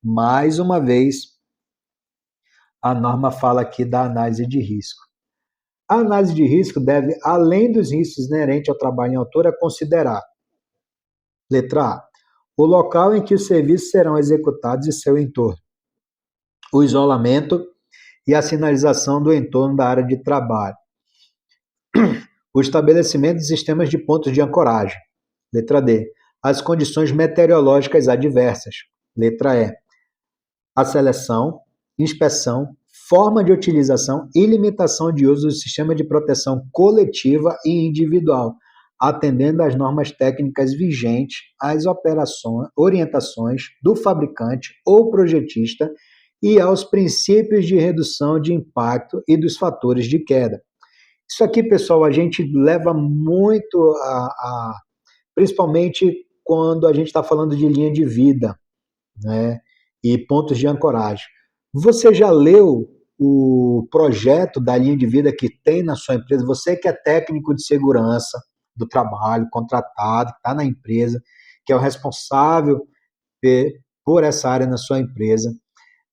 Mais uma vez, a norma fala aqui da análise de risco. A análise de risco deve, além dos riscos inerentes ao trabalho em altura, considerar: letra A, o local em que os serviços serão executados e seu entorno, o isolamento e a sinalização do entorno da área de trabalho, o estabelecimento de sistemas de pontos de ancoragem. Letra D, as condições meteorológicas adversas. Letra E, a seleção, inspeção, forma de utilização e limitação de uso do sistema de proteção coletiva e individual, atendendo às normas técnicas vigentes, às orientações do fabricante ou projetista e aos princípios de redução de impacto e dos fatores de queda. Isso aqui, pessoal, a gente leva muito principalmente quando a gente está falando de linha de vida, né, e pontos de ancoragem. Você já leu o projeto da linha de vida que tem na sua empresa, você que é técnico de segurança do trabalho, contratado, que está na empresa, que é o responsável por essa área na sua empresa,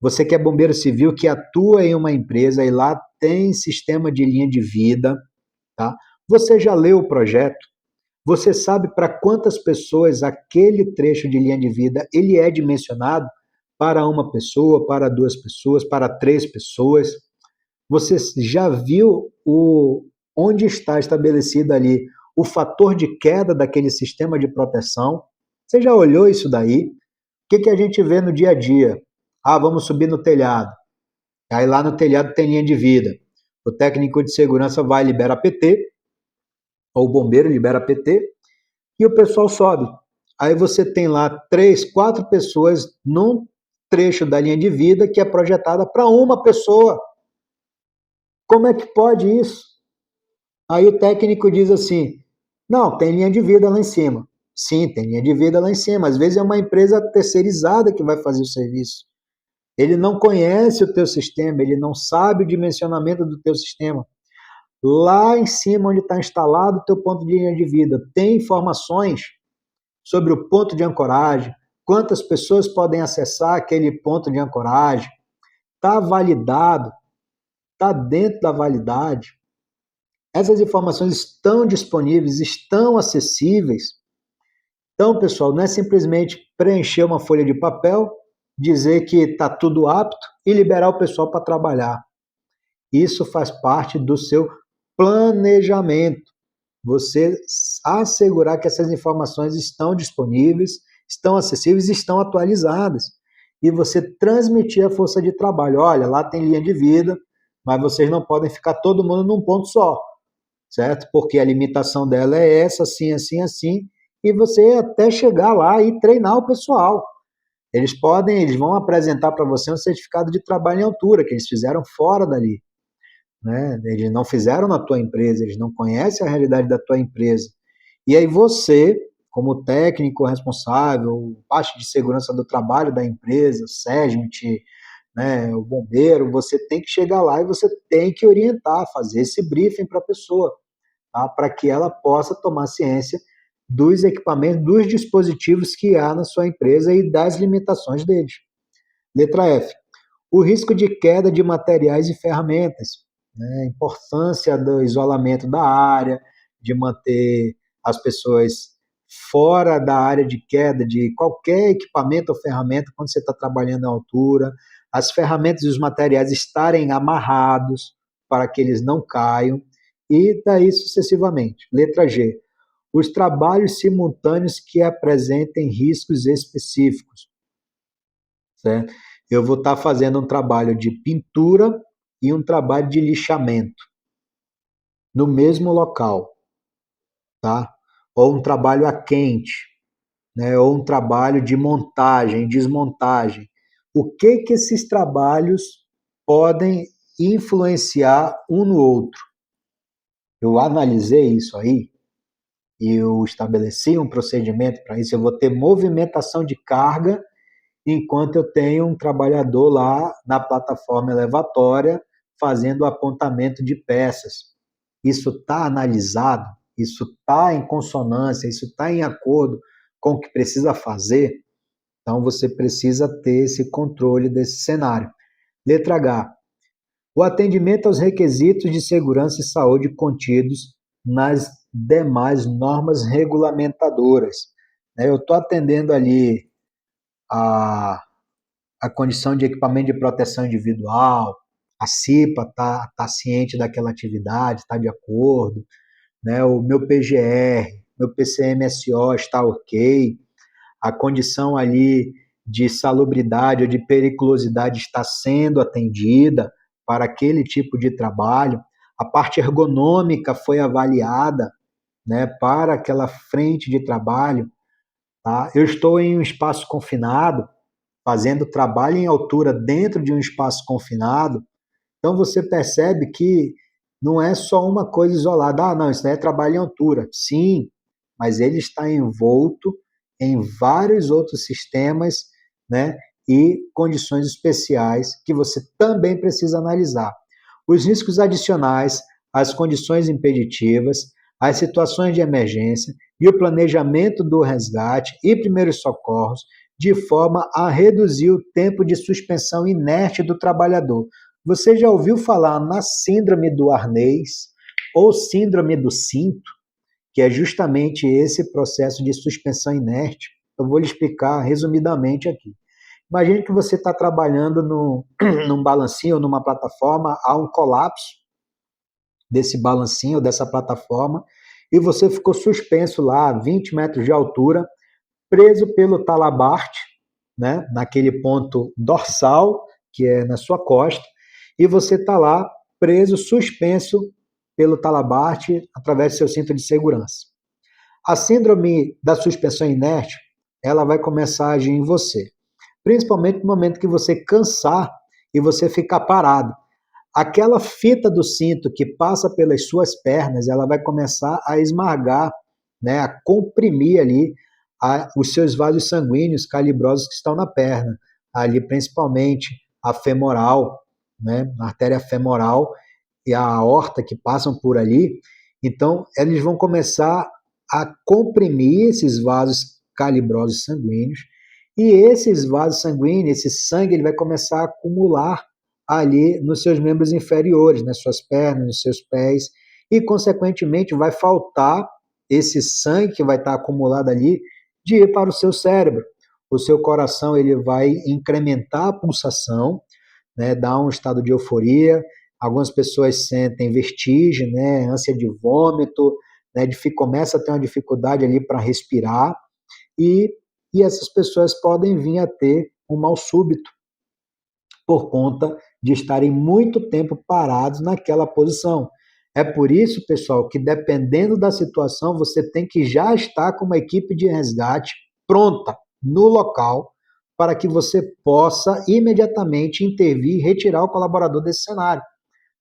você que é bombeiro civil, que atua em uma empresa e lá tem sistema de linha de vida, tá? Você já leu o projeto? Você sabe para quantas pessoas aquele trecho de linha de vida ele é dimensionado? Para uma pessoa, para duas pessoas, para três pessoas? Você já viu onde está estabelecido ali o fator de queda daquele sistema de proteção? Você já olhou isso daí? O que a gente vê no dia a dia? Ah, vamos subir no telhado. Aí lá no telhado tem linha de vida. O técnico de segurança vai libera PT, ou o bombeiro libera PT, e o pessoal sobe. Aí você tem lá 3, 4 pessoas num trecho da linha de vida que é projetada para uma pessoa. Como é que pode isso? Aí o técnico diz assim: não, tem linha de vida lá em cima. Sim, tem linha de vida lá em cima. Às vezes é uma empresa terceirizada que vai fazer o serviço. Ele não conhece o teu sistema, ele não sabe o dimensionamento do teu sistema. Lá em cima, onde está instalado o teu ponto de linha de vida, tem informações sobre o ponto de ancoragem, quantas pessoas podem acessar aquele ponto de ancoragem, está validado, está dentro da validade. Essas informações estão disponíveis, estão acessíveis. Então, pessoal, não é simplesmente preencher uma folha de papel, dizer que está tudo apto e liberar o pessoal para trabalhar. Isso faz parte do seu planejamento. Você assegurar que essas informações estão disponíveis, estão acessíveis, estão atualizadas. E você transmitir a força de trabalho. Olha, lá tem linha de vida, mas vocês não podem ficar todo mundo num ponto só, certo? Porque a limitação dela é essa, assim, assim, assim, e você até chegar lá e treinar o pessoal. Eles vão apresentar para você um certificado de trabalho em altura, que eles fizeram fora dali, né? Eles não fizeram na tua empresa, eles não conhecem a realidade da tua empresa. E aí você, como técnico responsável, parte de segurança do trabalho da empresa, o SESMIT, né, o bombeiro, você tem que chegar lá e você tem que orientar, fazer esse briefing para a pessoa, tá? Para que ela possa tomar ciência dos equipamentos, dos dispositivos que há na sua empresa e das limitações deles. Letra F. O risco de queda de materiais e ferramentas, né? A importância do isolamento da área, de manter as pessoas fora da área de queda de qualquer equipamento ou ferramenta quando você está trabalhando à altura, as ferramentas e os materiais estarem amarrados para que eles não caiam, e daí sucessivamente. Letra G. Os trabalhos simultâneos que apresentem riscos específicos, certo? Eu vou estar fazendo um trabalho de pintura e um trabalho de lixamento no mesmo local, tá? Ou um trabalho a quente, né? Ou um trabalho de montagem, desmontagem. O que esses trabalhos podem influenciar um no outro? Eu analisei isso aí e eu estabeleci um procedimento para isso. Eu vou ter movimentação de carga enquanto eu tenho um trabalhador lá na plataforma elevatória fazendo o apontamento de peças. Isso está analisado, isso está em consonância, isso está em acordo com o que precisa fazer. Então você precisa ter esse controle desse cenário. Letra H. O atendimento aos requisitos de segurança e saúde contidos nas demais normas regulamentadoras. Eu estou atendendo ali a condição de equipamento de proteção individual, a CIPA está ciente daquela atividade, está de acordo, né? O meu PGR, meu PCMSO está ok, a condição ali de salubridade ou de periculosidade está sendo atendida para aquele tipo de trabalho, a parte ergonômica foi avaliada, né, para aquela frente de trabalho, tá? Eu estou em um espaço confinado, fazendo trabalho em altura dentro de um espaço confinado, então você percebe que não é só uma coisa isolada. Ah, não, isso daí é trabalho em altura. Sim, mas ele está envolto em vários outros sistemas, né? e condições especiais que você também precisa analisar. Os riscos adicionais, as condições impeditivas, as situações de emergência e o planejamento do resgate e primeiros socorros, de forma a reduzir o tempo de suspensão inerte do trabalhador. Você já ouviu falar na síndrome do arnês ou síndrome do cinto, que é justamente esse processo de suspensão inerte? Eu vou lhe explicar resumidamente aqui. Imagine que você está trabalhando num balancinho ou numa plataforma, há um colapso desse balancinho, dessa plataforma, e você ficou suspenso lá a 20 metros de altura, preso pelo talabarte, né, naquele ponto dorsal, que é na sua costa, e você está lá preso, suspenso pelo talabarte através do seu cinto de segurança. A síndrome da suspensão inerte, ela vai começar a agir em você, principalmente no momento que você cansar e você ficar parado. Aquela fita do cinto que passa pelas suas pernas, ela vai começar a esmagar, né, a comprimir ali os seus vasos sanguíneos calibrosos que estão na perna, ali principalmente a femoral, né, a artéria femoral e a aorta que passam por ali. Então, eles vão começar a comprimir esses vasos calibrosos sanguíneos, e esses vasos sanguíneos, esse sangue, ele vai começar a acumular ali nos seus membros inferiores, nas suas pernas, nos seus pés, e, consequentemente, vai faltar esse sangue que vai estar acumulado ali de ir para o seu cérebro. O seu coração ele vai incrementar a pulsação, né, dar um estado de euforia. Algumas pessoas sentem vertigem, né, ânsia de vômito, né, começa a ter uma dificuldade ali para respirar, e, e essas pessoas podem vir a ter um mal súbito por conta de estarem muito tempo parados naquela posição. É por isso, pessoal, que dependendo da situação, você tem que já estar com uma equipe de resgate pronta no local para que você possa imediatamente intervir e retirar o colaborador desse cenário,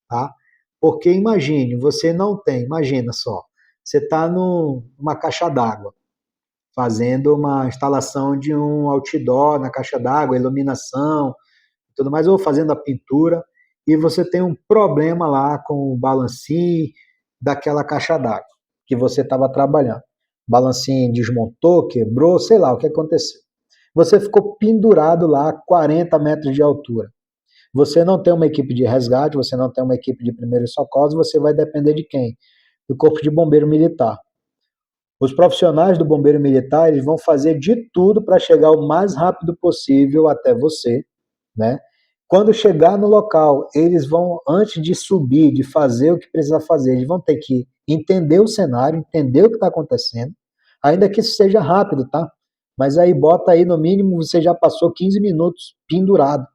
tá? Porque imagine, você não tem, imagina só, você está numa caixa d'água, fazendo uma instalação de um outdoor na caixa d'água, iluminação, tudo mais, ou fazendo a pintura, e você tem um problema lá com o balancinho daquela caixa d'água que você estava trabalhando. O balancinho desmontou, quebrou, sei lá o que aconteceu. Você ficou pendurado lá a 40 metros de altura. Você não tem uma equipe de resgate, você não tem uma equipe de primeiros socorros, você vai depender de quem? Do Corpo de Bombeiro Militar. Os profissionais do Bombeiro Militar, eles vão fazer de tudo para chegar o mais rápido possível até você, né? Quando chegar no local, eles vão, antes de subir, de fazer o que precisa fazer, eles vão ter que entender o cenário, entender o que está acontecendo, ainda que isso seja rápido, tá? Mas aí bota aí, no mínimo, você já passou 15 minutos pendurado,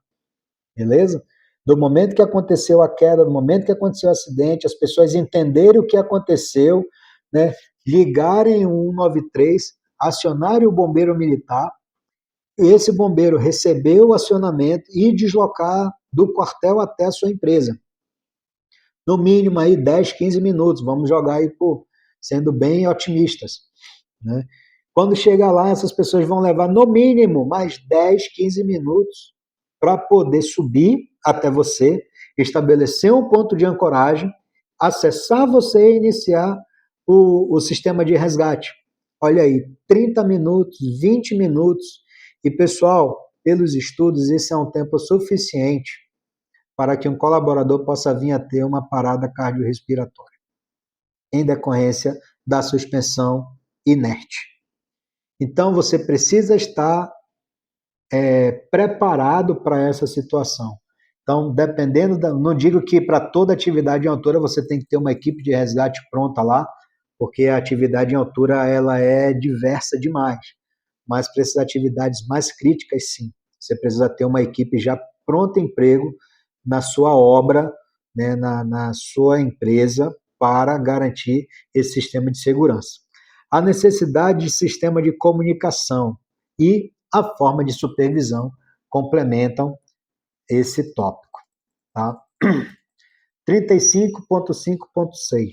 beleza? Do momento que aconteceu a queda, do momento que aconteceu o acidente, as pessoas entenderem o que aconteceu, né? Ligarem o 193, acionarem o bombeiro militar, esse bombeiro receber o acionamento e deslocar do quartel até a sua empresa. No mínimo aí 10, 15 minutos, vamos jogar aí sendo bem otimistas, né? Quando chegar lá, essas pessoas vão levar no mínimo mais 10, 15 minutos para poder subir até você, estabelecer um ponto de ancoragem, acessar você e iniciar o sistema de resgate. Olha aí, 30 minutos, 20 minutos. E, pessoal, pelos estudos, esse é um tempo suficiente para que um colaborador possa vir a ter uma parada cardiorrespiratória, em decorrência da suspensão inerte. Então, você precisa estar preparado para essa situação. Então, dependendo não digo que para toda atividade em altura você tem que ter uma equipe de resgate pronta lá, porque a atividade em altura ela é diversa demais. Mas para essas atividades mais críticas, sim, você precisa ter uma equipe já pronta em emprego na sua obra, né, na sua empresa, para garantir esse sistema de segurança. A necessidade de sistema de comunicação e a forma de supervisão complementam esse tópico. Tá? 35.5.6.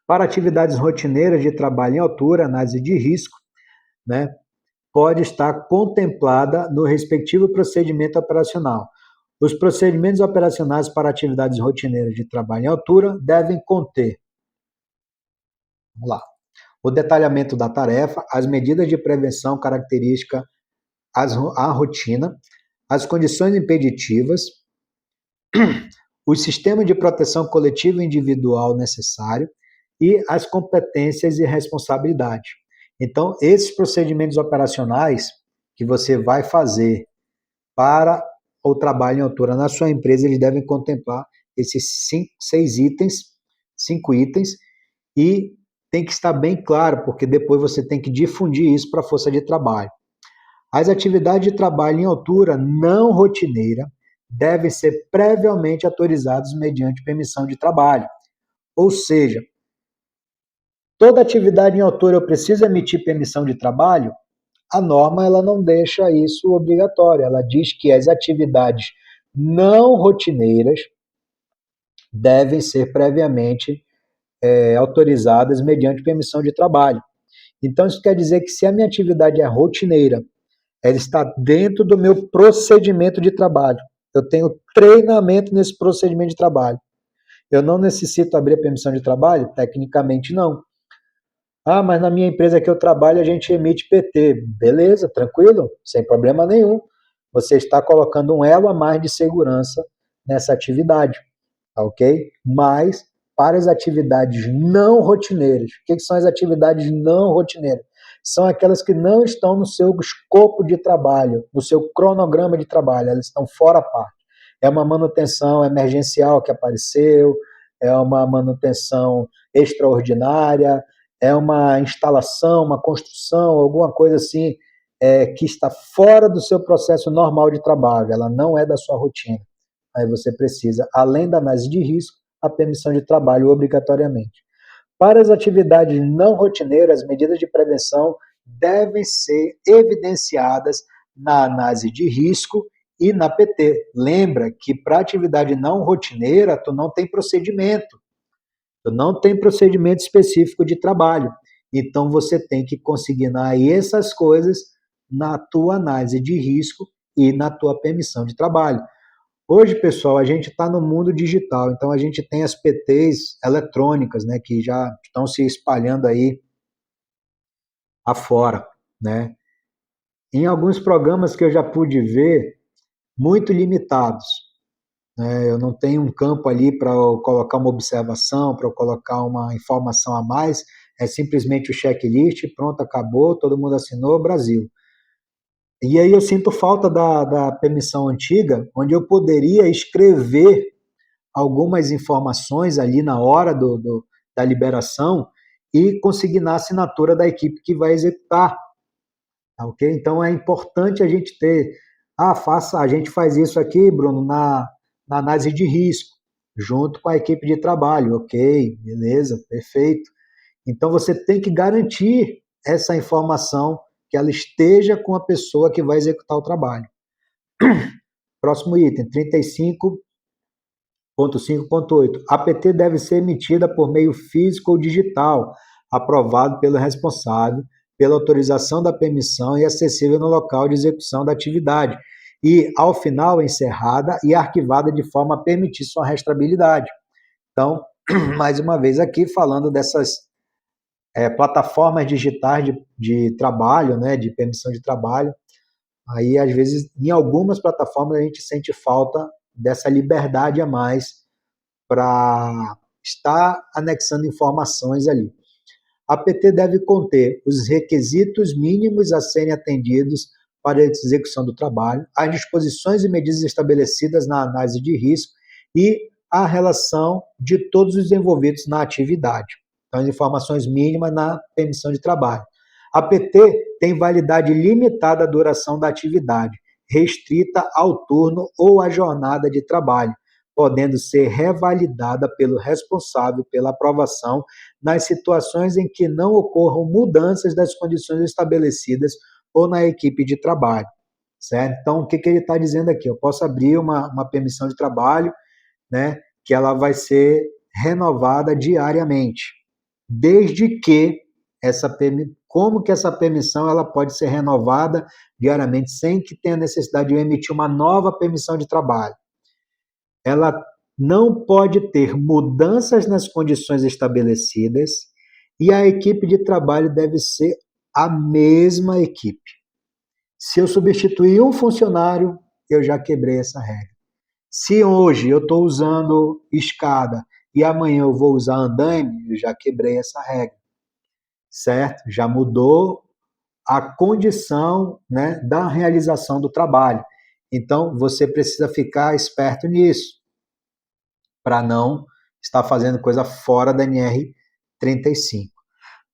Para atividades rotineiras de trabalho em altura, análise de risco, né? pode estar contemplada no respectivo procedimento operacional. Os procedimentos operacionais para atividades rotineiras de trabalho em altura devem conter, vamos lá, o detalhamento da tarefa, as medidas de prevenção característica, a rotina, as condições impeditivas, o sistema de proteção coletiva e individual necessário e as competências e responsabilidade. Então, esses procedimentos operacionais que você vai fazer para o trabalho em altura na sua empresa, eles devem contemplar esses 5 itens, e tem que estar bem claro, porque depois você tem que difundir isso para a força de trabalho. As atividades de trabalho em altura não rotineira devem ser previamente autorizadas mediante permissão de trabalho. Ou seja, toda atividade em altura eu preciso emitir permissão de trabalho? A norma ela não deixa isso obrigatório. Ela diz que as atividades não rotineiras devem ser previamente autorizadas mediante permissão de trabalho. Então, isso quer dizer que se a minha atividade é rotineira, ela está dentro do meu procedimento de trabalho. Eu tenho treinamento nesse procedimento de trabalho. Eu não necessito abrir a permissão de trabalho? Tecnicamente, não. Ah, mas na minha empresa que eu trabalho, a gente emite PT. Beleza, tranquilo, sem problema nenhum. Você está colocando um elo a mais de segurança nessa atividade, tá ok? Mas, para as atividades não rotineiras, o que são as atividades não rotineiras? São aquelas que não estão no seu escopo de trabalho, no seu cronograma de trabalho, elas estão fora a parte. É uma manutenção emergencial que apareceu, é uma manutenção extraordinária, é uma instalação, uma construção, alguma coisa assim, que está fora do seu processo normal de trabalho, ela não é da sua rotina. Aí você precisa, além da análise de risco, a permissão de trabalho obrigatoriamente. Para as atividades não rotineiras, as medidas de prevenção devem ser evidenciadas na análise de risco e na PT. Lembra que para atividade não rotineira, tu não tem procedimento. Tu não tem procedimento específico de trabalho. Então, você tem que consignar aí essas coisas na tua análise de risco e na tua permissão de trabalho. Hoje, pessoal, a gente está no mundo digital, então a gente tem as PTs eletrônicas, né, que já estão se espalhando aí afora, né? Em alguns programas que eu já pude ver, muito limitados, né? Eu não tenho um campo ali para eu colocar uma observação, para eu colocar uma informação a mais, é simplesmente o checklist, pronto, acabou, todo mundo assinou, Brasil. E aí eu sinto falta da permissão antiga, onde eu poderia escrever algumas informações ali na hora da liberação e consignar a assinatura da equipe que vai executar. Tá, ok? Então é importante a gente ter. A gente faz isso aqui, Bruno, na análise de risco, junto com a equipe de trabalho. Ok, beleza, perfeito. Então você tem que garantir essa informação que ela esteja com a pessoa que vai executar o trabalho. Próximo item, 35.5.8. A PT deve ser emitida por meio físico ou digital, aprovado pelo responsável, pela autorização da permissão e acessível no local de execução da atividade. E, ao final, encerrada e arquivada de forma a permitir sua rastreabilidade. Então, mais uma vez aqui, falando dessas plataformas digitais de trabalho, né, de permissão de trabalho, aí, às vezes, em algumas plataformas, a gente sente falta dessa liberdade a mais para estar anexando informações ali. A PT deve conter os requisitos mínimos a serem atendidos para a execução do trabalho, as disposições e medidas estabelecidas na análise de risco e a relação de todos os envolvidos na atividade. Então, as informações mínimas na permissão de trabalho. A PT tem validade limitada à duração da atividade, restrita ao turno ou à jornada de trabalho, podendo ser revalidada pelo responsável pela aprovação nas situações em que não ocorram mudanças das condições estabelecidas ou na equipe de trabalho, certo? Então, o que ele está dizendo aqui? Eu posso abrir uma permissão de trabalho, né, que ela vai ser renovada diariamente, desde que como que essa permissão ela pode ser renovada diariamente sem que tenha necessidade de eu emitir uma nova permissão de trabalho. Ela não pode ter mudanças nas condições estabelecidas e a equipe de trabalho deve ser a mesma equipe. Se eu substituir um funcionário, eu já quebrei essa regra. Se hoje eu estou usando escada e amanhã eu vou usar andaime, eu já quebrei essa regra, certo? Já mudou a condição, né, da realização do trabalho. Então, você precisa ficar esperto nisso, para não estar fazendo coisa fora da NR 35.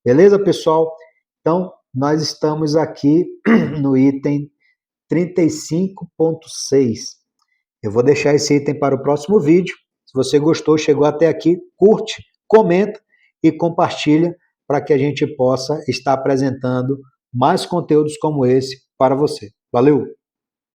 Beleza, pessoal? Então, nós estamos aqui no item 35.6. Eu vou deixar esse item para o próximo vídeo. Se você gostou, chegou até aqui, curte, comenta e compartilha para que a gente possa estar apresentando mais conteúdos como esse para você. Valeu!